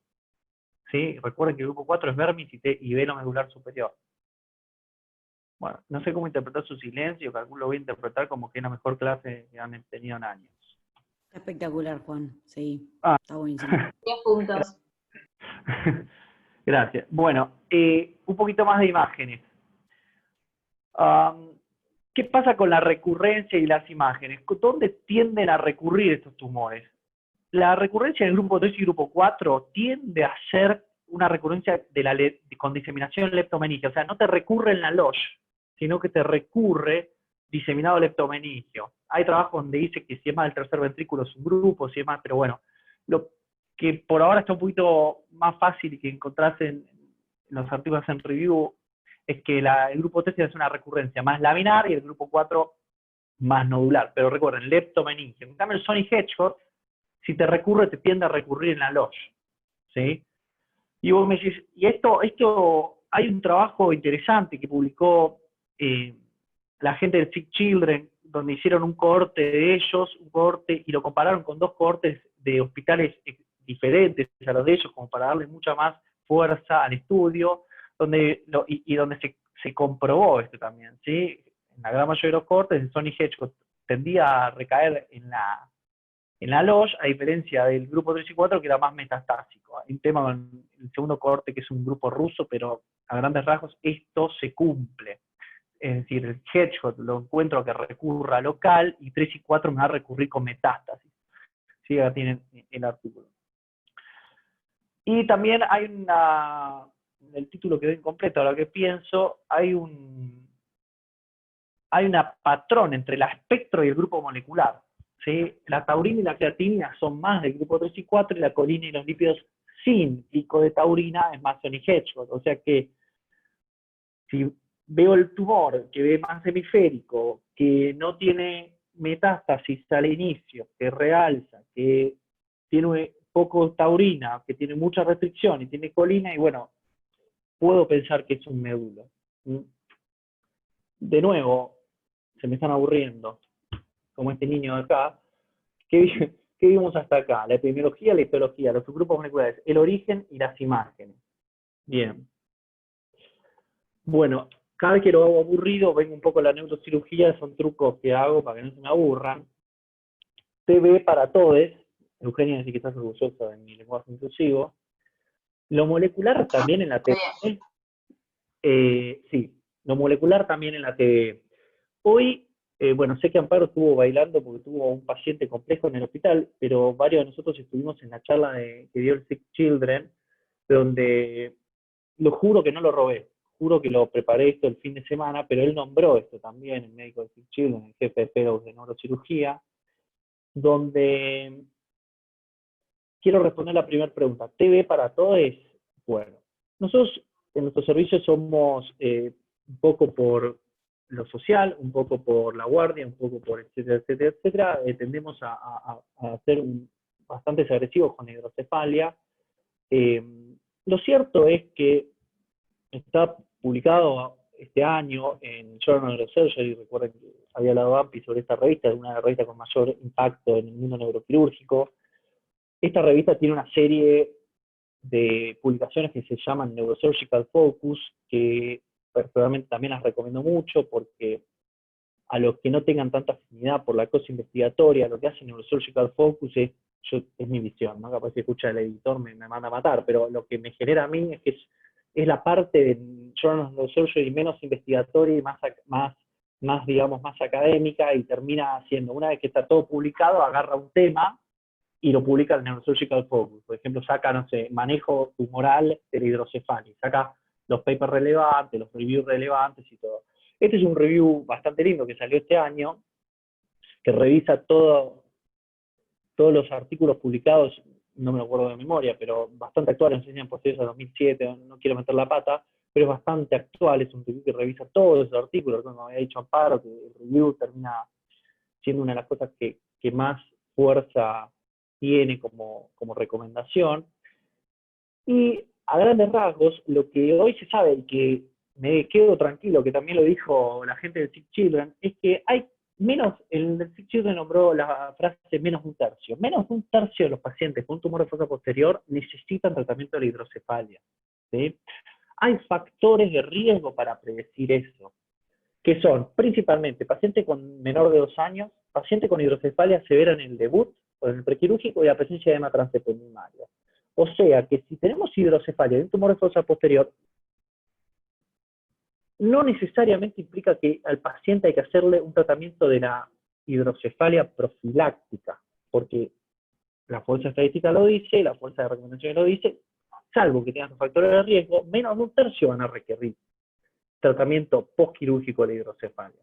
¿Sí? Recuerden que el grupo 4 es vermis y velo medular superior. Bueno, no sé cómo interpretar su silencio, calculo voy a interpretar como que es la mejor clase que han tenido en años. Espectacular, Juan. Sí, está buenísimo. 10 puntos. Gracias. Bueno, un poquito más de imágenes. ¿Qué pasa con la recurrencia y las imágenes? ¿Dónde tienden a recurrir estos tumores? La recurrencia del grupo 3 y grupo 4 tiende a ser una recurrencia con diseminación leptomeningio. O sea, no te recurre en la LOSH, sino que te recurre diseminado leptomeningio. Hay trabajos donde dice que si es más del tercer ventrículo es un grupo, si es más, pero bueno, lo que por ahora está un poquito más fácil y que encontrás en los artículos en review es que el grupo 3 es una recurrencia más laminar y el grupo 4 más nodular. Pero recuerden, leptomeningio. En cambio, el Sony Hedgehog, si te recurre, te tiende a recurrir en la LOSH. ¿Sí? Y vos me decís, y esto hay un trabajo interesante que publicó la gente del Sick Children, donde hicieron un cohorte de ellos, y lo compararon con 2 cohortes de hospitales diferentes a los de ellos, como para darle mucha más fuerza al estudio, donde se comprobó esto también, ¿sí? En la gran mayoría de los cohortes, el Sony Hedgehog tendía a recaer en la LOSH, a diferencia del grupo 3 y 4, que era más metastásico. Hay un tema con el segundo cohorte, que es un grupo ruso, pero a grandes rasgos esto se cumple. Es decir, el Hedgehog lo encuentro que recurra local, y 3 y 4 me va a recurrir con metástasis. ¿Sí? Acá tienen el artículo. Y también hay el título quedó incompleto, a lo que pienso, hay una patrón entre el espectro y el grupo molecular. ¿Sí? La taurina y la creatinina son más del grupo 3 y 4, y la colina y los lípidos sin pico de taurina es más Sony Hedgehog. O sea que si veo el tumor que ve más hemisférico, que no tiene metástasis al inicio, que realza, que tiene poco taurina, que tiene mucha restricción y tiene colina, y bueno, puedo pensar que es un médulo. De nuevo, se me están aburriendo, como este niño de acá. ¿Qué vimos hasta acá? La epidemiología, la histología, los subgrupos moleculares, el origen y las imágenes. Bien. Bueno, cada vez que lo hago aburrido, vengo un poco a la neurocirugía, son trucos que hago para que no se me aburran. TV para todos, Eugenia dice que estás orgullosa de mi lenguaje inclusivo. Lo molecular también en la TV. Sí, lo molecular también en la TV. Hoy, bueno, sé que Amparo estuvo bailando porque tuvo un paciente complejo en el hospital, pero varios de nosotros estuvimos en la charla que dio el Sick Children, donde lo juro que no lo robé. Juro que lo preparé esto el fin de semana, pero él nombró esto también, el médico de Sick Children, el jefe de pedos de neurocirugía, donde quiero responder la primera pregunta. ¿TV para todos? Bueno, nosotros en nuestro servicio somos un poco por lo social, un poco por la guardia, un poco por etcétera, etcétera, etcétera. Tendemos a ser bastante agresivos con hidrocefalia. Lo cierto es que está publicado este año en Journal of Surgery, recuerden que había hablado AMPI sobre esta revista, es una revista con mayor impacto en el mundo neuroquirúrgico. Esta revista tiene una serie de publicaciones que se llaman Neurosurgical Focus, que personalmente también las recomiendo mucho, porque a los que no tengan tanta afinidad por la cosa investigatoria, lo que hace Neurosurgical Focus es mi visión, ¿no? Capaz si escucha el editor me manda a matar, pero lo que me genera a mí es que es la parte de Journal of Surgery menos investigatoria y digamos, más académica, y termina haciendo, una vez que está todo publicado, agarra un tema y lo publica el Neurosurgical Focus. Por ejemplo, saca, no sé, manejo tumoral de la hidrocefalia, saca los papers relevantes, los reviews relevantes y todo. Este es un review bastante lindo que salió este año, que revisa todos los artículos publicados, no me lo acuerdo de memoria, pero bastante actuales, enseñan posteriores a 2007, no quiero meter la pata, pero es bastante actual, es un review que revisa todos esos artículos, como había dicho Amparo, que el review termina siendo una de las cosas que más fuerza tiene como recomendación. Y a grandes rasgos, lo que hoy se sabe y que me quedo tranquilo, que también lo dijo la gente de Sick Children, es que hay menos, el Sick Children nombró la frase menos de un tercio. Menos de un tercio de los pacientes con tumor de fosa posterior necesitan tratamiento de la hidrocefalia, ¿sí? Hay factores de riesgo para predecir eso, que son principalmente paciente con menor de 2 años, paciente con hidrocefalia severa en el debut o en el prequirúrgico y la presencia de edema transeptenimario. O sea que si tenemos hidrocefalia de un tumor de fosa posterior, no necesariamente implica que al paciente hay que hacerle un tratamiento de la hidrocefalia profiláctica, porque la fuerza estadística lo dice, la fuerza de recomendación lo dice, salvo que tengan factores de riesgo, menos de un tercio van a requerir tratamiento postquirúrgico de la hidrocefalia.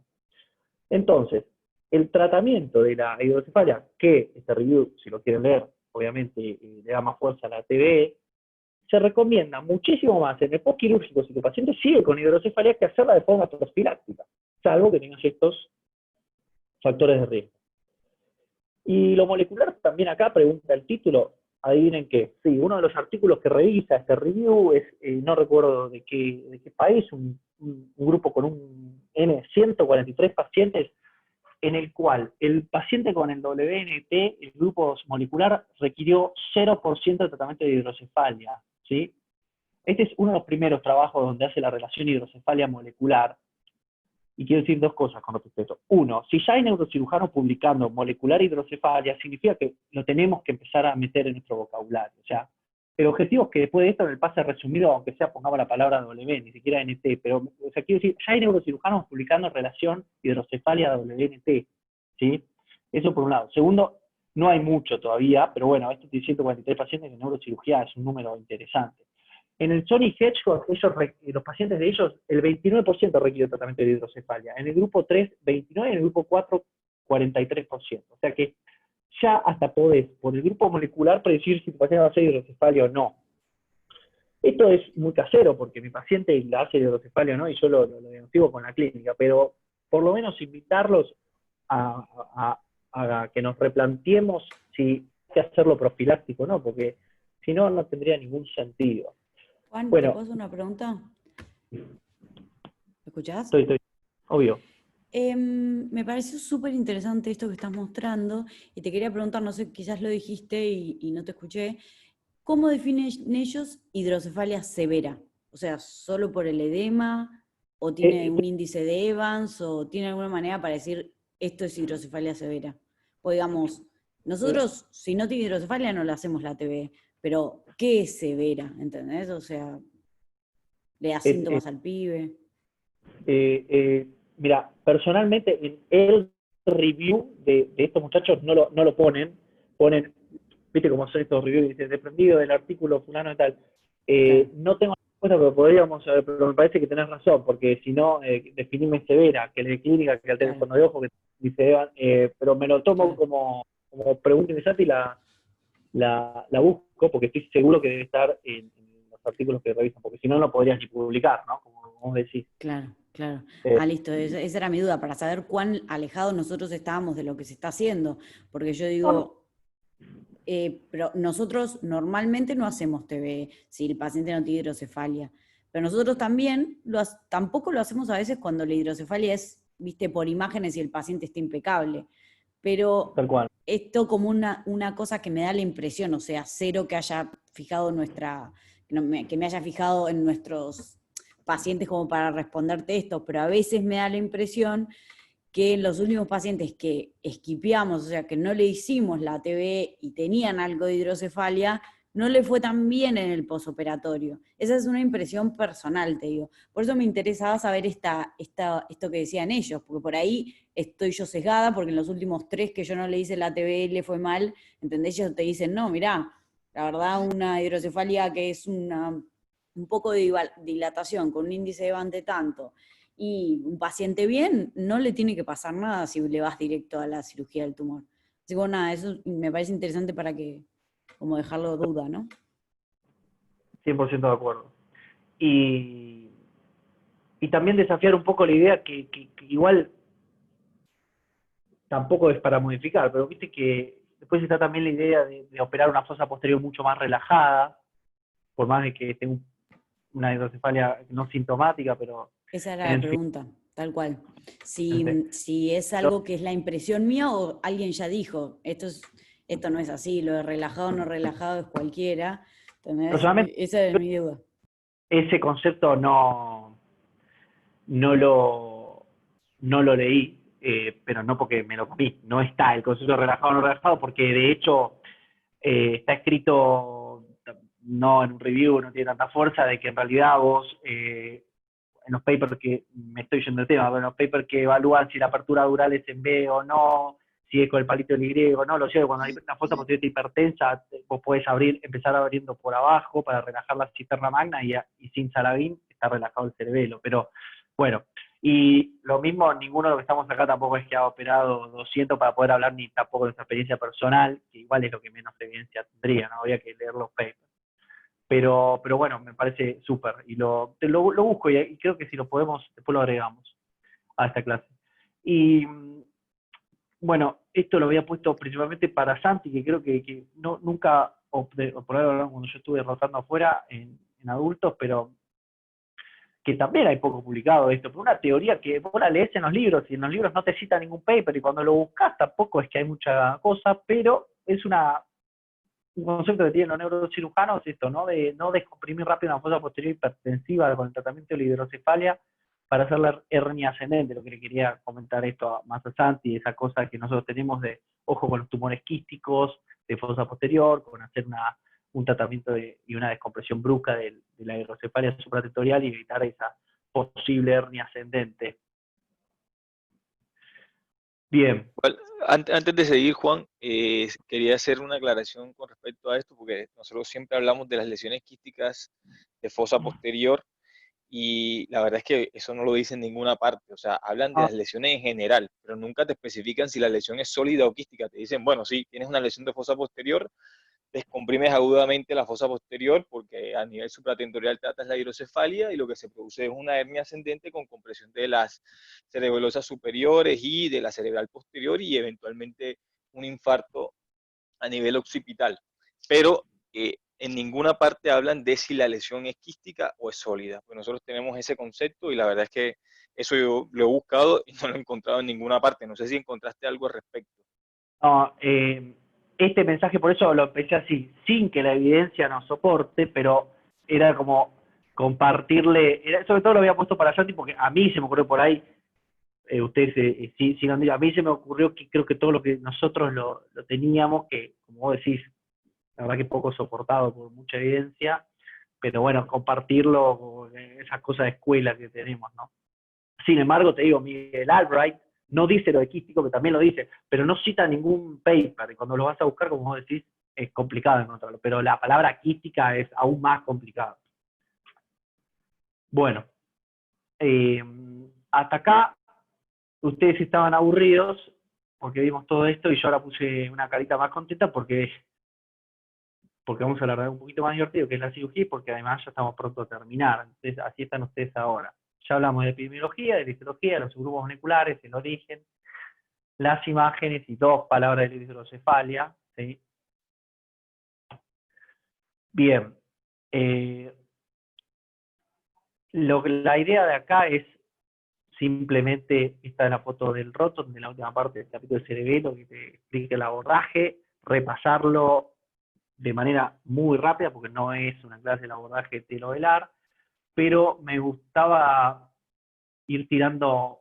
Entonces, el tratamiento de la hidrocefalia, que este review, si lo quieren leer, obviamente le da más fuerza a la TBE, se recomienda muchísimo más en el postquirúrgico si el paciente sigue con hidrocefalia que hacerla de forma profiláctica, salvo que tengas estos factores de riesgo. Y lo molecular también acá pregunta el título, adivinen qué, sí, uno de los artículos que revisa este review es, no recuerdo de qué país, un grupo con un N 143 pacientes, en el cual el paciente con el WNT, el grupo molecular, requirió 0% de tratamiento de hidrocefalia, ¿sí? Este es uno de los primeros trabajos donde hace la relación hidrocefalia molecular. Y quiero decir dos cosas con respecto a esto. Uno, si ya hay neurocirujanos publicando molecular hidrocefalia, significa que lo tenemos que empezar a meter en nuestro vocabulario. O sea, el objetivo es que después de esto, en el pase resumido, aunque sea pongamos la palabra W, ni siquiera NT, pero o sea, quiero decir, ya hay neurocirujanos publicando relación hidrocefalia-WNT, ¿sí? Eso por un lado. Segundo, no hay mucho todavía, pero bueno, estos 143 pacientes de neurocirugía es un número interesante. En el Sony Hedgehog, los pacientes de ellos, el 29% requiere tratamiento de hidrocefalia. En el grupo 3, 29%, en el grupo 4, 43%. O sea que ya hasta podés, por el grupo molecular, predecir si tu paciente va a hacer hidrocefalia o no. Esto es muy casero, porque mi paciente la hace hidrocefalia o no, y yo lo diagnostico con la clínica, pero por lo menos invitarlos a que nos replanteemos si hay que hacerlo profiláctico o no, porque si no, no tendría ningún sentido. Juan, Bueno, ¿te puedo hacer una pregunta? ¿Me escuchás? Estoy, obvio. Me pareció súper interesante esto que estás mostrando y te quería preguntar, no sé, quizás lo dijiste y no te escuché, ¿cómo definen ellos hidrocefalia severa? O sea, ¿solo por el edema? ¿O tiene un índice de Evans? ¿O tiene alguna manera para decir esto es hidrocefalia severa? O digamos, nosotros si no tiene hidrocefalia no le hacemos la TB, pero ¿qué es severa? ¿Entendés? O sea, ¿le da síntomas al pibe? Mira, personalmente en el review de estos muchachos no lo ponen, viste cómo son estos reviews, dicen, desprendido del artículo fulano y tal. Claro. No tengo respuesta, pero podríamos saber, pero me parece que tenés razón, porque si no, definirme severa, que el de clínica, que el teléfono de ojo, que dice Evan, pero me lo tomo como pregunta interesante y la busco, porque estoy seguro que debe estar en los artículos que revisan, porque si no, no podrías ni publicar, ¿no? Como vos decís. Claro, claro. Listo, esa era mi duda, para saber cuán alejados nosotros estábamos de lo que se está haciendo, porque yo digo, pero nosotros normalmente no hacemos TB si el paciente no tiene hidrocefalia, pero nosotros también tampoco lo hacemos a veces cuando la hidrocefalia es, viste, por imágenes y el paciente está impecable, pero Tal cual. esto como una cosa que me da la impresión, o sea, cero que haya fijado que me haya fijado en nuestros pacientes como para responderte esto, pero a veces me da la impresión que en los últimos pacientes que esquipeamos, o sea, que no le hicimos la TB y tenían algo de hidrocefalia, no le fue tan bien en el posoperatorio. Esa es una impresión personal, te digo. Por eso me interesaba saber esto que decían ellos, porque por ahí estoy yo sesgada, porque en los últimos 3 que yo no le hice la TB le fue mal, ¿entendés? Ellos te dicen, no, mirá, la verdad una hidrocefalia que es un poco de dilatación con un índice de Van de tanto, y un paciente bien, no le tiene que pasar nada si le vas directo a la cirugía del tumor. Así que bueno, nada, eso me parece interesante para que, como dejarlo duda, ¿no? 100% de acuerdo. Y, y también desafiar un poco la idea que igual tampoco es para modificar, pero viste que después está también la idea de operar una fosa posterior mucho más relajada, por más de que tenga una hidrocefalia no sintomática, pero Esa era la en fin. pregunta, tal cual. Si es Yo, algo que es la impresión mía o alguien ya dijo, esto no es así, lo de relajado o no relajado es cualquiera. ¿Entendés? personalmente, Esa es mi duda. ese concepto no lo, no lo leí, pero no porque me lo comí, no está el concepto de relajado o no relajado, porque de hecho está escrito no en un review, no tiene tanta fuerza, de que en realidad vos, en los papers que, me estoy yendo del tema, pero en los papers que evalúan si la apertura dural es en B o no, si es con el palito del Y o no, lo cierto, cuando hay una fosa posterior hipertensa, vos podés empezar abriendo por abajo para relajar la cisterna magna y sin Saladin está relajado el cerebelo, pero bueno, y lo mismo, ninguno de los que estamos acá tampoco es que ha operado 200 para poder hablar ni tampoco de nuestra experiencia personal, que igual es lo que menos evidencia tendría, ¿no? Habría que leer los papers. Pero bueno, me parece súper. Y lo busco y creo que si lo podemos, después lo agregamos a esta clase. Y bueno, esto lo había puesto principalmente para Santi, que creo que no, nunca, o por ahí cuando yo estuve rotando afuera en adultos, pero que también hay poco publicado esto, pero una teoría que vos la lees en los libros y en los libros no te cita ningún paper y cuando lo buscas tampoco es que hay mucha cosa, pero es un concepto que tienen los neurocirujanos, esto, ¿no? De no descomprimir rápido una fosa posterior hipertensiva con el tratamiento de la hidrocefalia para hacer la hernia ascendente, lo que le quería comentar esto más a Santi, esa cosa que nosotros tenemos de ojo con los tumores quísticos, de fosa posterior, con hacer un tratamiento y una descompresión brusca de la hidrocefalia supratentorial y evitar esa posible hernia ascendente. Bien. Antes de seguir, Juan, quería hacer una aclaración con respecto a esto, porque nosotros siempre hablamos de las lesiones quísticas de fosa posterior y la verdad es que eso no lo dice en ninguna parte. O sea, hablan de las lesiones en general, pero nunca te especifican si la lesión es sólida o quística. Te dicen, bueno, sí, tienes una lesión de fosa posterior, descomprimes agudamente la fosa posterior porque a nivel supratentorial tratas la hidrocefalia y lo que se produce es una hernia ascendente con compresión de las cerebelosas superiores y de la cerebral posterior y eventualmente un infarto a nivel occipital. Pero en ninguna parte hablan de si la lesión es quística o es sólida. Pues nosotros tenemos ese concepto y la verdad es que eso yo lo he buscado y no lo he encontrado en ninguna parte. No sé si encontraste algo al respecto. No, este mensaje por eso lo empecé así, sin que la evidencia nos soporte, pero era como compartirle, sobre todo lo había puesto para Santi porque a mí se me ocurrió por ahí, ustedes sí, sí lo han dicho, a mí se me ocurrió que creo que todo lo que nosotros lo teníamos, que como vos decís, la verdad que poco soportado por mucha evidencia, pero bueno, compartirlo con esas cosas de escuela que tenemos, ¿no? Sin embargo, te digo, Miguel Albright no dice lo de quístico, que también lo dice, pero no cita ningún paper, y cuando lo vas a buscar, como vos decís, es complicado encontrarlo, pero la palabra quística es aún más complicada. Bueno, hasta acá ustedes estaban aburridos porque vimos todo esto y yo ahora puse una carita más contenta porque vamos a hablar de algo un poquito más divertido, que es la cirugía, porque además ya estamos pronto a terminar. Entonces, así están ustedes ahora. Ya hablamos de epidemiología, de la histología, de los grupos moleculares, el origen, las imágenes y 2 palabras de la hidrocefalia. ¿Sí? Bien. La idea de acá es simplemente, esta es la foto del Roton, de la última parte del capítulo del cerebelo, que te explica el abordaje, repasarlo de manera muy rápida, porque no es una clase de abordaje telovelar, pero me gustaba ir tirando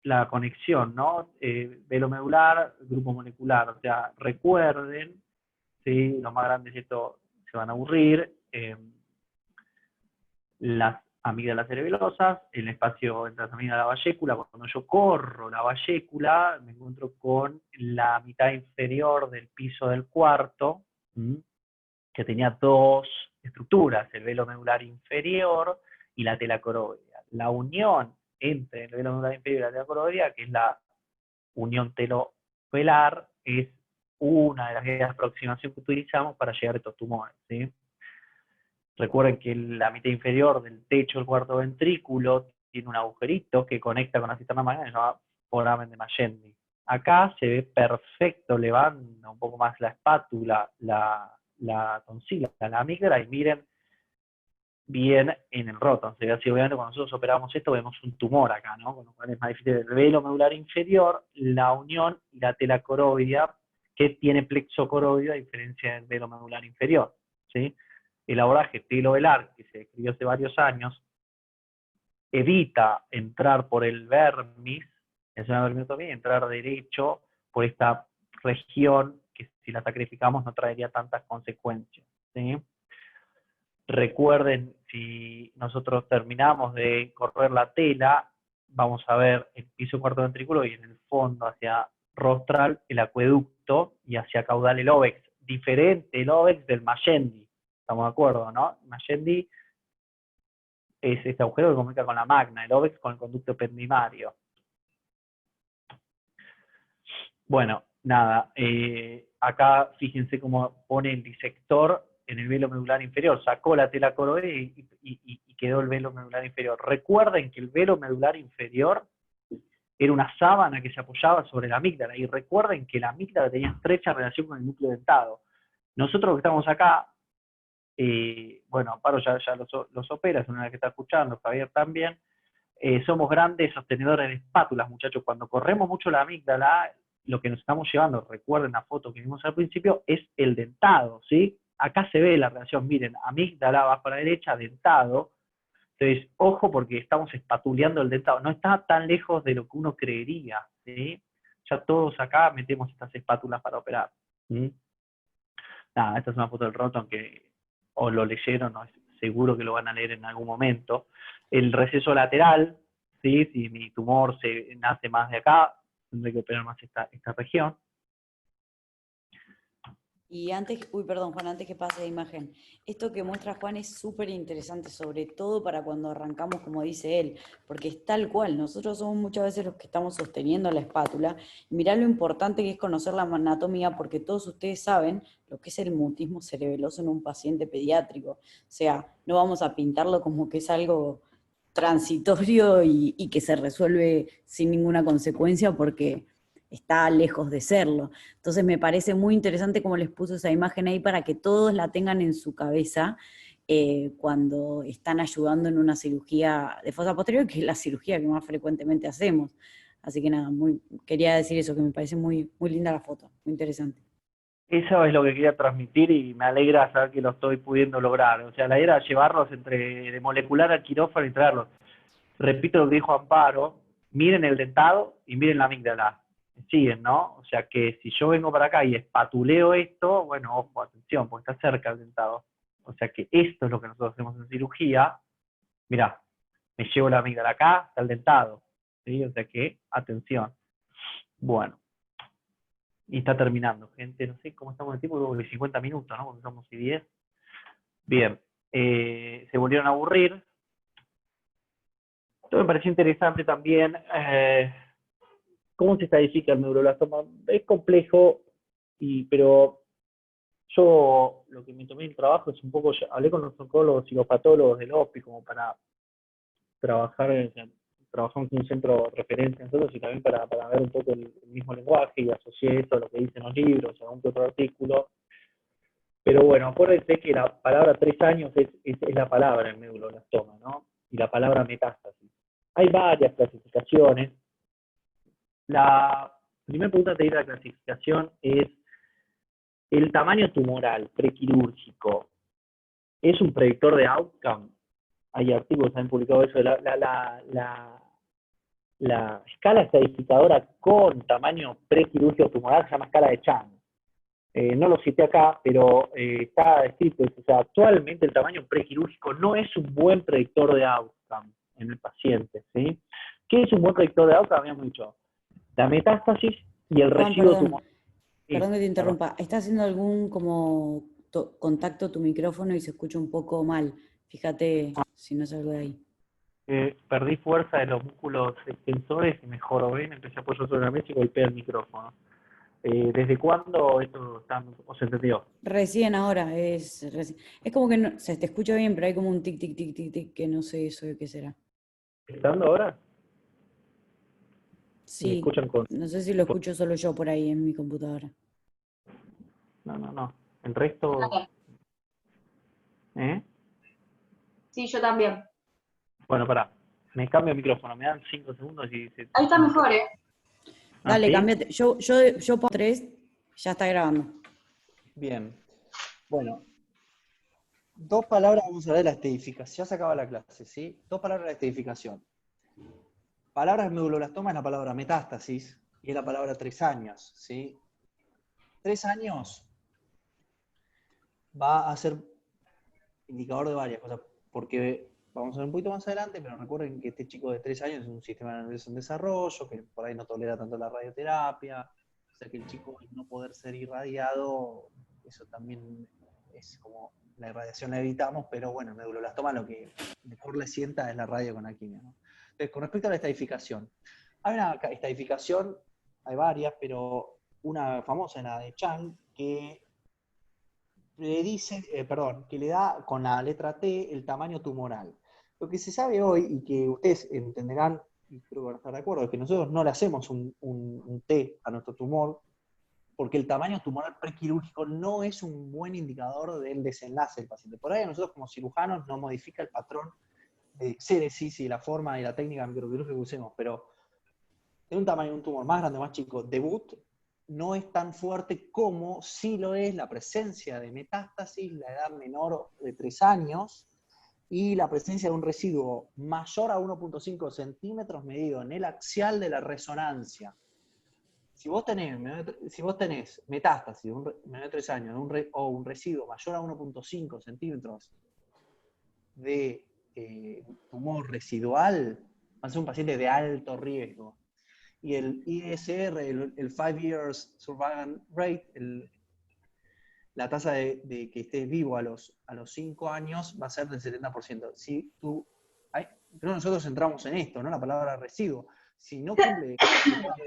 la conexión, ¿no? Velo medular, grupo molecular, o sea, recuerden, ¿sí? Los más grandes, esto se van a aburrir, las amígdalas cerebelosas, el espacio entre las amígdalas y la vallécula. Cuando yo corro la vallécula, me encuentro con la mitad inferior del piso del cuarto, que tenía dos estructuras, el velo medular inferior y la tela coroidea. La unión entre el velo medular inferior y la tela coroidea, que es la unión telovelar, es una de las guías de aproximación que utilizamos para llegar a estos tumores, ¿sí? Recuerden que la mitad inferior del techo del cuarto ventrículo tiene un agujerito que conecta con la cisterna magnética, se llama foramen de Magendie. Acá se ve perfecto, levanta un poco más la espátula, la tonsila, la amígdala, y miren bien en el rótulo. Se ve así, obviamente cuando nosotros operamos esto vemos un tumor acá, ¿no? Con lo cual es más difícil el velo medular inferior, la unión y la tela coroidea, que tiene plexo coroideo a diferencia del velo medular inferior, ¿sí? El abordaje telovelar, que se describió hace varios años, evita entrar por el vermis, es una vermiotomía, entrar derecho por esta región que si la sacrificamos no traería tantas consecuencias, ¿sí? Recuerden, si nosotros terminamos de correr la tela, vamos a ver el piso cuarto ventrículo y en el fondo hacia rostral el acueducto y hacia caudal el óvex, diferente el óvex del Magendie. ¿Estamos de acuerdo, no? Magendie es este agujero que comunica con la magna, el óvex con el conducto ependimario. Bueno, nada, acá fíjense cómo pone el disector en el velo medular inferior, sacó la tela coroidea y quedó el velo medular inferior. Recuerden que el velo medular inferior era una sábana que se apoyaba sobre la amígdala, y recuerden que la amígdala tenía estrecha relación con el núcleo dentado. Nosotros que estamos acá, bueno, Amparo ya los opera, es una vez que está escuchando, Javier también, somos grandes sostenedores de espátulas, muchachos. Cuando corremos mucho la amígdala, lo que nos estamos llevando, recuerden la foto que vimos al principio, es el dentado, ¿sí? Acá se ve la relación, miren, amígdala va para la derecha, dentado. Entonces, ojo porque estamos espatuleando el dentado, no está tan lejos de lo que uno creería, ¿sí? Ya todos acá metemos estas espátulas para operar, ¿sí? Nada, esta es una foto del roto, aunque o lo leyeron, no, seguro que lo van a leer en algún momento. El receso lateral, ¿sí? Si mi tumor se nace más de acá, tendré que operar más esta región. Y antes, perdón, Juan, antes que pase de imagen, esto que muestra Juan es súper interesante, sobre todo para cuando arrancamos, como dice él, porque es tal cual, nosotros somos muchas veces los que estamos sosteniendo la espátula. Mirá lo importante que es conocer la anatomía, porque todos ustedes saben lo que es el mutismo cerebeloso en un paciente pediátrico. O sea, no vamos a pintarlo como que es algo transitorio y que se resuelve sin ninguna consecuencia, porque está lejos de serlo. Entonces me parece muy interesante cómo les puso esa imagen ahí para que todos la tengan en su cabeza cuando están ayudando en una cirugía de fosa posterior, que es la cirugía que más frecuentemente hacemos. Así que nada, quería decir eso, que me parece muy, muy linda la foto, muy interesante. Eso es lo que quería transmitir y me alegra saber que lo estoy pudiendo lograr. O sea, la idea era llevarlos de molecular al quirófano y traerlos. Repito lo que dijo Amparo, miren el dentado y miren la amígdala. Siguen, ¿no? O sea que si yo vengo para acá y espatuleo esto, bueno, ojo, atención, porque está cerca el dentado. O sea que esto es lo que nosotros hacemos en cirugía. Mirá, me llevo la amígdala acá, está el dentado, ¿sí? O sea que, atención. Bueno, y está terminando, gente, no sé cómo estamos de tiempo, creo que 50 minutos, ¿no? Porque estamos y 10. Bien, se volvieron a aburrir. Esto me pareció interesante también. ¿Cómo se estadifica el neuroblastoma? Es complejo, pero yo lo que me tomé el trabajo es un poco, hablé con los oncólogos y los patólogos del OPI como para trabajar, trabajamos en un centro de referencia nosotros y también para ver un poco el mismo lenguaje y asocié eso a lo que dicen los libros, a algún que otro artículo. Pero bueno, acuérdense que la palabra 3 años es la palabra en neuroblastoma, ¿no? Y la palabra metástasis. Hay varias clasificaciones. La primera pregunta de la clasificación es: ¿el tamaño tumoral prequirúrgico es un predictor de outcome? Hay artículos que han publicado eso. La escala estadificadora con tamaño prequirúrgico tumoral se llama escala de Chan. No lo cité acá, pero está escrito, o sea, actualmente el tamaño prequirúrgico no es un buen predictor de outcome en el paciente, ¿sí? ¿Qué es un buen predictor de outcome? Habíamos dicho, la metástasis y el Juan, residuo tumoral. perdón que te Perdón. interrumpa. Está haciendo algún como contacto tu micrófono y se escucha un poco mal. Fíjate si no es algo de ahí. Perdí fuerza de los músculos extensores y me jorobé, me empecé a apoyar sobre la mesa y golpeé el micrófono. ¿Desde cuándo esto está, o se entendió? Recién ahora, es como que se te escucha bien, pero hay como un tic, tic, tic, tic, tic, que no sé eso de qué será. ¿Estando ahora? ¿Me Sí, escuchan con...? no sé si lo escucho solo yo por ahí en mi computadora. No. El resto... ¿Eh? Sí, yo también. Bueno, pará. Me cambio el micrófono, me dan 5 segundos y... Ahí está mejor, ¿eh? Dale, ¿sí? cámbiate. Yo pongo 3, ya está grabando. Bien. Bueno, dos palabras vamos a ver de la estedificación. Ya se acaba la clase, ¿sí? Dos palabras de la estedificación. Palabra de meduloblastoma es la palabra metástasis y es la palabra 3 años, ¿sí? 3 años va a ser indicador de varias cosas, porque vamos a ver un poquito más adelante, pero recuerden que este chico de 3 años es un sistema nervioso en desarrollo, que por ahí no tolera tanto la radioterapia, o sea que el chico al no poder ser irradiado, eso también es como la irradiación la evitamos, pero bueno, el meduloblastoma lo que mejor le sienta es la radio con alquimia, ¿no? Entonces, con respecto a la estadificación, hay una estadificación, hay varias, pero una famosa, la de Chang, que le dice, que le da con la letra T el tamaño tumoral. Lo que se sabe hoy, y que ustedes entenderán, y creo que van a estar de acuerdo, es que nosotros no le hacemos un T a nuestro tumor, porque el tamaño tumoral prequirúrgico no es un buen indicador del desenlace del paciente. Por ahí nosotros como cirujanos no modifica el patrón de exéresis y la forma y la técnica microquirúrgica que usemos, pero de un tamaño de un tumor más grande o más chico, debut no es tan fuerte como sí lo es la presencia de metástasis, la edad menor de 3 años, y la presencia de un residuo mayor a 1.5 centímetros medido en el axial de la resonancia. Si vos tenés metástasis menor de 3 años o un residuo mayor a 1.5 centímetros de tumor residual, va a ser un paciente de alto riesgo. Y el ISR, el 5 Years Survival Rate, la tasa de que estés vivo a los 5 años va a ser del 70%. Pero nosotros entramos en esto, ¿no? La palabra residuo. Si no cumple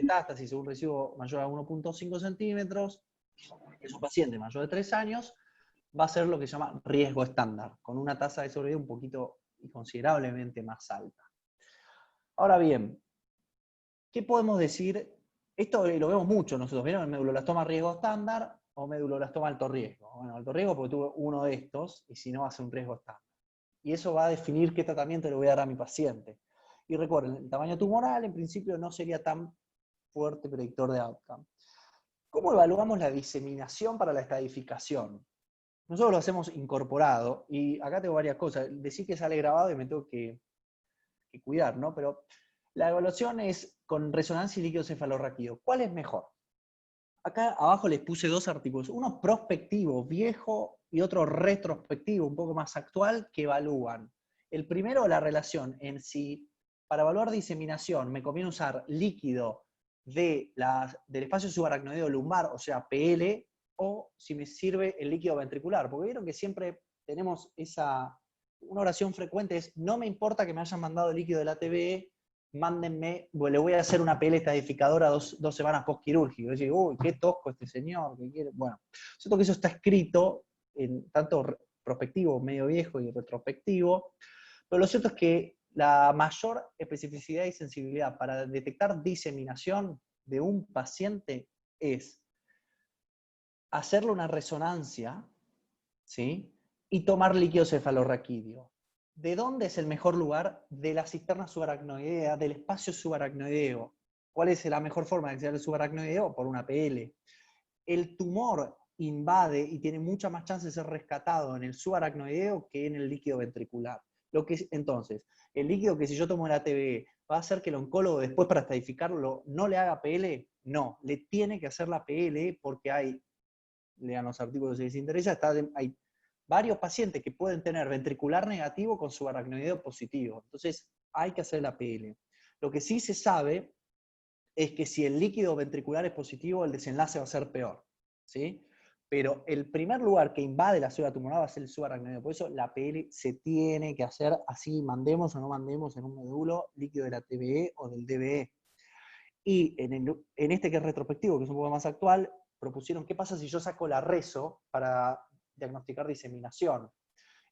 metástasis o un residuo mayor a 1.5 centímetros, es un paciente mayor de 3 años, va a ser lo que se llama riesgo estándar, con una tasa de sobrevida un poquito y considerablemente más alta. Ahora bien, ¿qué podemos decir? Esto lo vemos mucho nosotros. ¿Vieron el meduloblastoma riesgo estándar o meduloblastoma alto riesgo? Bueno, alto riesgo porque tuve uno de estos y si no va a ser un riesgo estándar. Y eso va a definir qué tratamiento le voy a dar a mi paciente. Y recuerden, el tamaño tumoral en principio no sería tan fuerte predictor de outcome. ¿Cómo evaluamos la diseminación para la estadificación? Nosotros lo hacemos incorporado y acá tengo varias cosas. Decir que sale grabado y me tengo que cuidar, ¿no? Pero la evaluación es con resonancia y líquido cefalorraquídeo. ¿Cuál es mejor? Acá abajo les puse dos artículos, uno prospectivo, viejo, y otro retrospectivo, un poco más actual, que evalúan. El primero, la relación en si para evaluar diseminación me conviene usar líquido del espacio subaracnoideo lumbar, o sea, PL, o si me sirve el líquido ventricular. Porque vieron que siempre tenemos una oración frecuente es, no me importa que me hayan mandado líquido de la TBE, mándenme, le voy a hacer una PL estadificadora 2 semanas postquirúrgico. Decir, uy, qué tosco este señor, que quiere. Bueno, siento que eso está escrito en tanto prospectivo, medio viejo y retrospectivo, pero lo cierto es que la mayor especificidad y sensibilidad para detectar diseminación de un paciente es hacerle una resonancia, ¿sí? Y tomar líquido cefalorraquídeo. ¿De dónde es el mejor lugar? De la cisterna subaracnoidea, del espacio subaracnoideo. ¿Cuál es la mejor forma de acceder al subaracnoideo? Por una PL. El tumor invade y tiene mucha más chance de ser rescatado en el subaracnoideo que en el líquido ventricular. Entonces, el líquido que si yo tomo el ATB va a hacer que el oncólogo después para estadificarlo no le haga PL, no, le tiene que hacer la PL porque hay lean los artículos si les interesa, hay varios pacientes que pueden tener ventricular negativo con subaracnoideo positivo. Entonces, hay que hacer la PL. Lo que sí se sabe es que si el líquido ventricular es positivo, el desenlace va a ser peor, ¿sí? Pero el primer lugar que invade la célula tumoral va a ser el subaracnoideo. Por eso la PL se tiene que hacer así, mandemos o no mandemos en un medulo líquido de la TBE o del DBE. Y en este que es retrospectivo, que es un poco más actual, propusieron qué pasa si yo saco la reso para diagnosticar diseminación.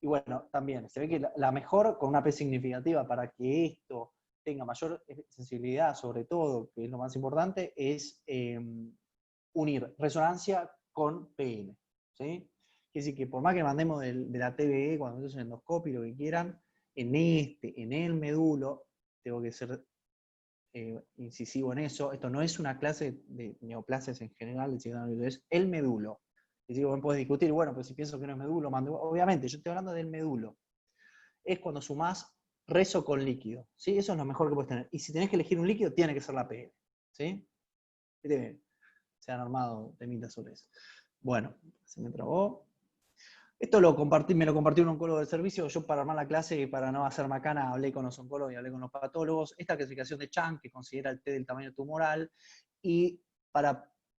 Y bueno, también se ve que la mejor, con una P significativa para que esto tenga mayor sensibilidad, sobre todo, que es lo más importante, es unir resonancia con PN. ¿Sí? Es decir, que por más que mandemos de la TBE, cuando es endoscopio y lo que quieran, en el medulo, tengo que ser incisivo en eso. Esto no es una clase de neoplasias en general, es el medulo. Es decir, vos podés discutir, bueno, pues si pienso que no es medulo, mando. Obviamente, yo estoy hablando del medulo. Es cuando sumás reso con líquido, ¿sí? Eso es lo mejor que puedes tener. Y si tenés que elegir un líquido, tiene que ser la PL, ¿sí? Se han armado temitas sobre eso. Bueno, se me trabó. Esto me lo compartió un oncólogo del servicio. Yo para armar la clase y para no hacer macana hablé con los oncólogos y hablé con los patólogos. Esta clasificación de Chang, que considera el T del tamaño tumoral, y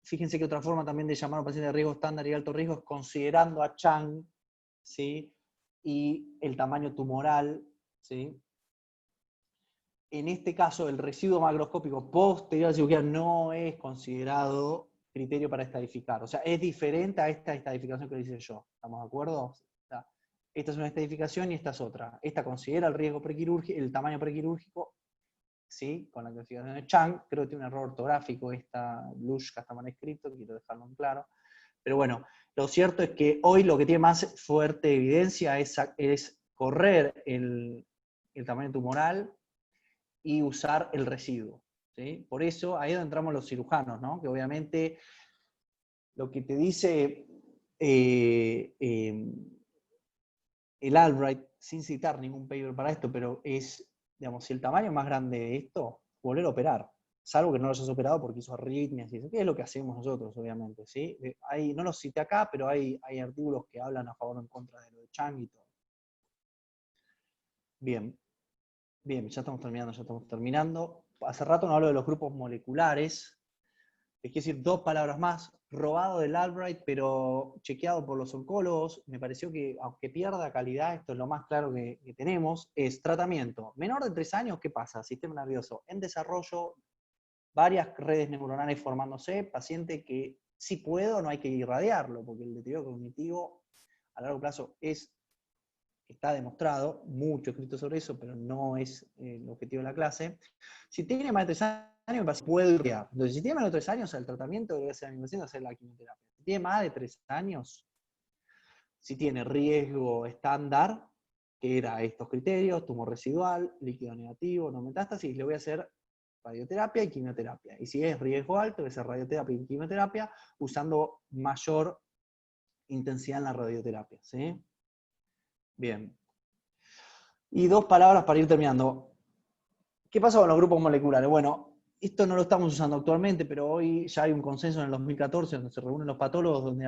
fíjense que otra forma también de llamar a un paciente de riesgo estándar y alto riesgo es considerando a Chang, ¿sí? Y el tamaño tumoral, ¿sí? En este caso, el residuo macroscópico posterior a la cirugía no es considerado criterio para estadificar. O sea, es diferente a esta estadificación que hice yo. ¿Estamos de acuerdo? O sea, esta es una estadificación y esta es otra. Esta considera el riesgo prequirúrgico, el tamaño prequirúrgico, ¿sí? Con la clasificación de Chang. Creo que tiene un error ortográfico esta Lushka, está mal escrito, quiero dejarlo en claro. Pero bueno, lo cierto es que hoy lo que tiene más fuerte evidencia es correr el tamaño tumoral y usar el residuo, ¿sí? Por eso ahí es donde entramos los cirujanos, ¿no? Que obviamente lo que te dice el Albright, sin citar ningún paper para esto, pero es, digamos, si el tamaño más grande de esto, volver a operar, salvo que no lo hayas operado porque hizo arritmias y eso, que es lo que hacemos nosotros, obviamente, ¿sí? No los cité acá, pero hay artículos que hablan a favor o en contra de lo de Chang y todo. Bien, ya estamos terminando. Hace rato no hablo de los grupos moleculares. Es decir, 2 palabras más. Robado del Albright, pero chequeado por los oncólogos. Me pareció que, aunque pierda calidad, esto es lo más claro que tenemos, es tratamiento. Menor de 3 años, ¿qué pasa? Sistema nervioso en desarrollo, varias redes neuronales formándose, paciente que si puedo no hay que irradiarlo, porque el deterioro cognitivo a largo plazo está demostrado, mucho escrito sobre eso, pero no es el objetivo de la clase. Si tiene más de 3 años, puede irradiar. Entonces, si tiene más de 3 años, el tratamiento debe ser hacer la quimioterapia. Si tiene más de 3 años, si tiene riesgo estándar, que era estos criterios, tumor residual, líquido negativo, no metástasis, le voy a hacer radioterapia y quimioterapia. Y si es riesgo alto, debe ser radioterapia y quimioterapia, usando mayor intensidad en la radioterapia, ¿sí? Bien. Y 2 palabras para ir terminando. ¿Qué pasa con los grupos moleculares? Bueno, esto no lo estamos usando actualmente, pero hoy ya hay un consenso en el 2014 donde se reúnen los patólogos, donde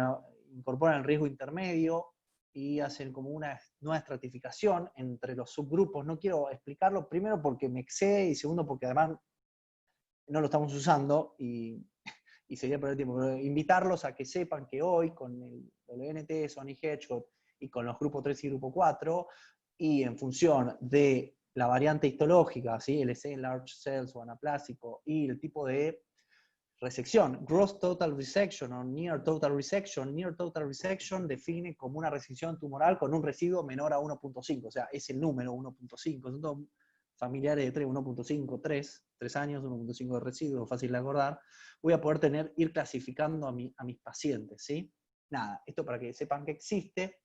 incorporan el riesgo intermedio y hacen como una nueva estratificación entre los subgrupos. No quiero explicarlo, primero porque me excede y segundo porque además no lo estamos usando y sería perder tiempo. Pero invitarlos a que sepan que hoy con el WNT, Sony Hedgehog y con los grupos 3 y grupo 4, y en función de la variante histológica, ¿sí? LC, large cells o anaplásico, y el tipo de resección, gross total resection o near total resection define como una resección tumoral con un residuo menor a 1.5, o sea, es el número 1.5, son todos familiares de 3, 1.5, 3 años, 1.5 de residuo, fácil de acordar, voy a poder ir clasificando a mis pacientes, ¿sí? Nada, esto para que sepan que existe.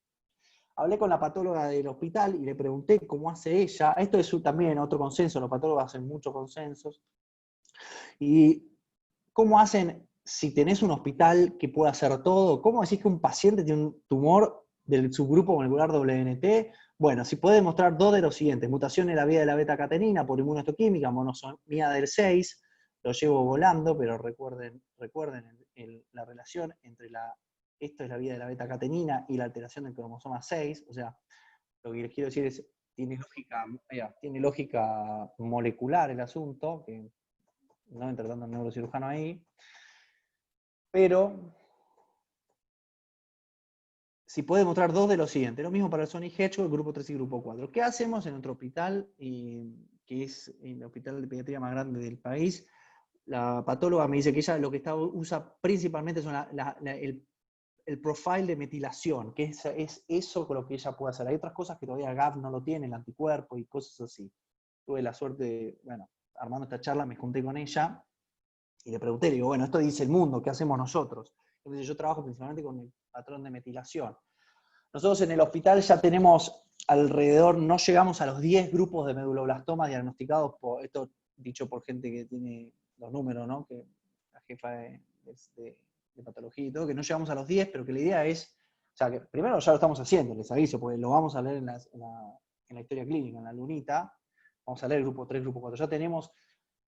Hablé con la patóloga del hospital y le pregunté cómo hace ella. Esto es también otro consenso, los patólogos hacen muchos consensos. Y cómo hacen si tenés un hospital que pueda hacer todo. ¿Cómo decís que un paciente tiene un tumor del subgrupo molecular WNT? Bueno, si puede demostrar 2 de los siguientes. Mutación en la vía de la beta-catenina por inmunohistoquímica, monosomía del 6, lo llevo volando, pero recuerden la relación entre la esto es la vida de la beta-catenina y la alteración del cromosoma 6, o sea, lo que les quiero decir es, tiene lógica molecular el asunto, que no entra tanto el neurocirujano ahí, pero si puede mostrar dos de los siguientes, lo mismo para el Sony Hedgehog, el grupo 3 y el grupo 4. ¿Qué hacemos en nuestro hospital, que es el hospital de pediatría más grande del país? La patóloga me dice que ella lo que usa principalmente son el profile de metilación, que es eso con lo que ella puede hacer. Hay otras cosas que todavía GAP no lo tiene, el anticuerpo y cosas así. Tuve la suerte de, bueno, armando esta charla, me junté con ella y le pregunté, le digo, bueno, esto dice el mundo, ¿qué hacemos nosotros? Entonces yo trabajo principalmente con el patrón de metilación. Nosotros en el hospital ya tenemos alrededor, no llegamos a los 10 grupos de medulloblastoma diagnosticados, esto dicho por gente que tiene los números, ¿no? Que la jefa de patología y todo, que no llegamos a los 10, pero que la idea es, o sea, que primero ya lo estamos haciendo, les aviso, porque lo vamos a leer en la historia clínica, en la lunita, vamos a leer el grupo 3, grupo 4, ya tenemos,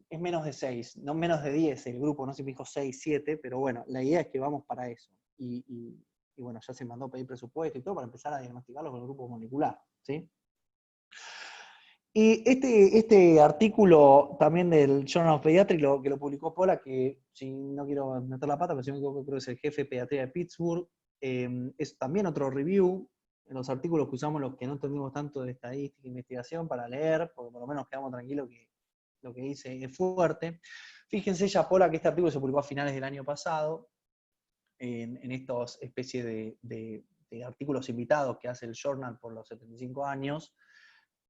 es menos de 6, no menos de 10 el grupo, no sé si me dijo 6, 7, pero bueno, la idea es que vamos para eso. Y bueno, ya se mandó a pedir presupuesto y todo para empezar a diagnosticarlo con el grupo molecular, ¿sí? Y este artículo también del Journal of Pediatrics, que lo publicó Pola, que si no quiero meter la pata, pero si me equivoco, creo que es el jefe de pediatría de Pittsburgh, es también otro review, en los artículos que usamos los que no entendimos tanto de estadística e investigación para leer, porque por lo menos quedamos tranquilos que lo que dice es fuerte. Fíjense ya, Pola, que este artículo se publicó a finales del año pasado, en estas especies de artículos invitados que hace el Journal por los 75 años,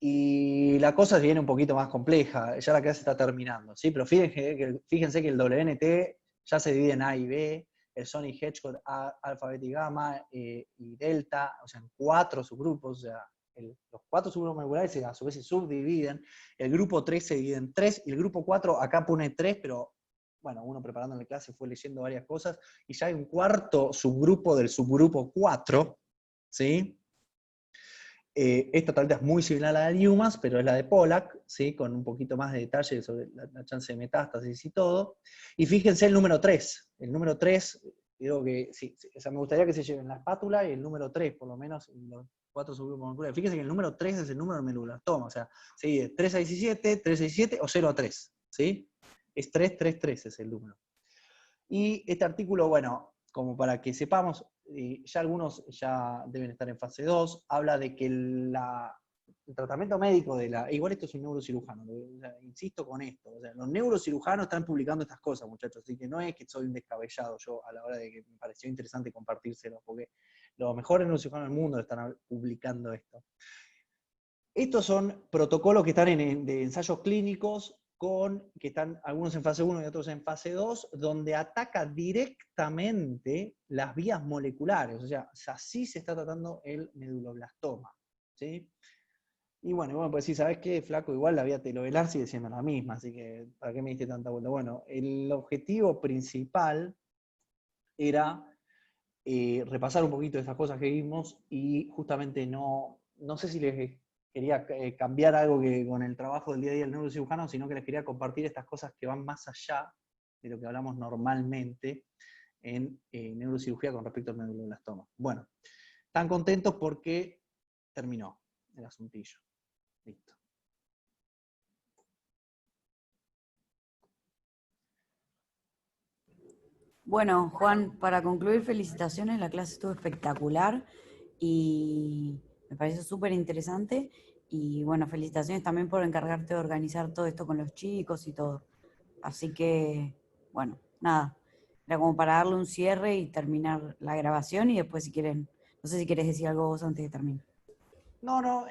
y la cosa viene un poquito más compleja, ya la clase está terminando, ¿sí? Pero fíjense que el WNT ya se divide en A y B, el Sony Hedgehog alfa, beta y gamma, y delta, o sea, en 4 subgrupos, o sea, los 4 subgrupos moleculares a su vez se subdividen, el grupo 3 se divide en 3, y el grupo 4 acá pone 3, pero bueno, uno preparando la clase fue leyendo varias cosas, y ya hay un cuarto subgrupo del subgrupo 4, ¿sí? Esta tal vez es muy similar a la de Newmans, pero es la de Pollack, ¿sí? Con un poquito más de detalle sobre la chance de metástasis y todo. Y fíjense el número 3. El número 3, digo que sí, o sea, me gustaría que se lleven la espátula y el número 3, por lo menos, en los 4 subgrupos moleculares. Fíjense que el número 3 es el número de medulloblastoma, o sea, se divide 3 a 17, 3 a 17 o 0 a 3, ¿sí? Es 3, 3, 3 es el número. Y este artículo, bueno, como para que sepamos, ya algunos ya deben estar en fase 2, habla de que el tratamiento médico igual esto es un neurocirujano, insisto con esto, o sea, los neurocirujanos están publicando estas cosas, muchachos, así que no es que soy un descabellado yo a la hora de que me pareció interesante compartírselo, porque los mejores neurocirujanos del mundo están publicando esto. Estos son protocolos que están de ensayos clínicos, que están algunos en fase 1 y otros en fase 2, donde ataca directamente las vías moleculares, o sea, así se está tratando el medulloblastoma, ¿sí? Y bueno, pues sí, ¿sabes qué, flaco? Igual la vía telovelar sigue siendo la misma, así que ¿para qué me diste tanta vuelta? Bueno, el objetivo principal era repasar un poquito de estas cosas que vimos y justamente no sé si les quería cambiar algo con el trabajo del día a día del neurocirujano, sino que les quería compartir estas cosas que van más allá de lo que hablamos normalmente en neurocirugía con respecto al medulloblastoma. Bueno, están contentos porque terminó el asuntillo. Listo. Bueno, Juan, para concluir, felicitaciones, la clase estuvo espectacular y me pareció súper interesante. Y bueno, felicitaciones también por encargarte de organizar todo esto con los chicos y todo. Así que, bueno, nada, era como para darle un cierre y terminar la grabación y después si quieren, no sé si quieres decir algo vos antes de terminar. No,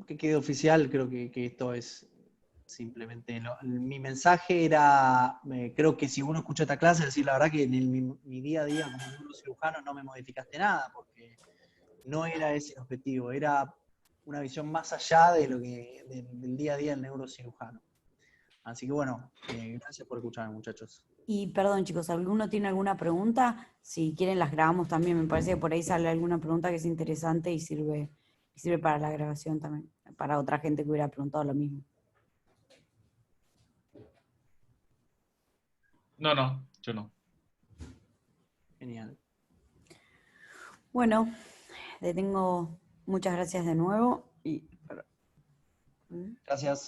que quede oficial, creo que esto es simplemente mi mensaje era, creo que si uno escucha esta clase, decir la verdad que en mi día a día como neurocirujano no me modificaste nada, porque no era ese el objetivo, era una visión más allá de del día a día del neurocirujano. Así que bueno, gracias por escucharme, muchachos. Y perdón, chicos, ¿alguno tiene alguna pregunta? Si quieren las grabamos también, me parece que por ahí sale alguna pregunta que es interesante y sirve para la grabación también, para otra gente que hubiera preguntado lo mismo. No, yo no. Genial. Bueno, te tengo muchas gracias de nuevo y Gracias.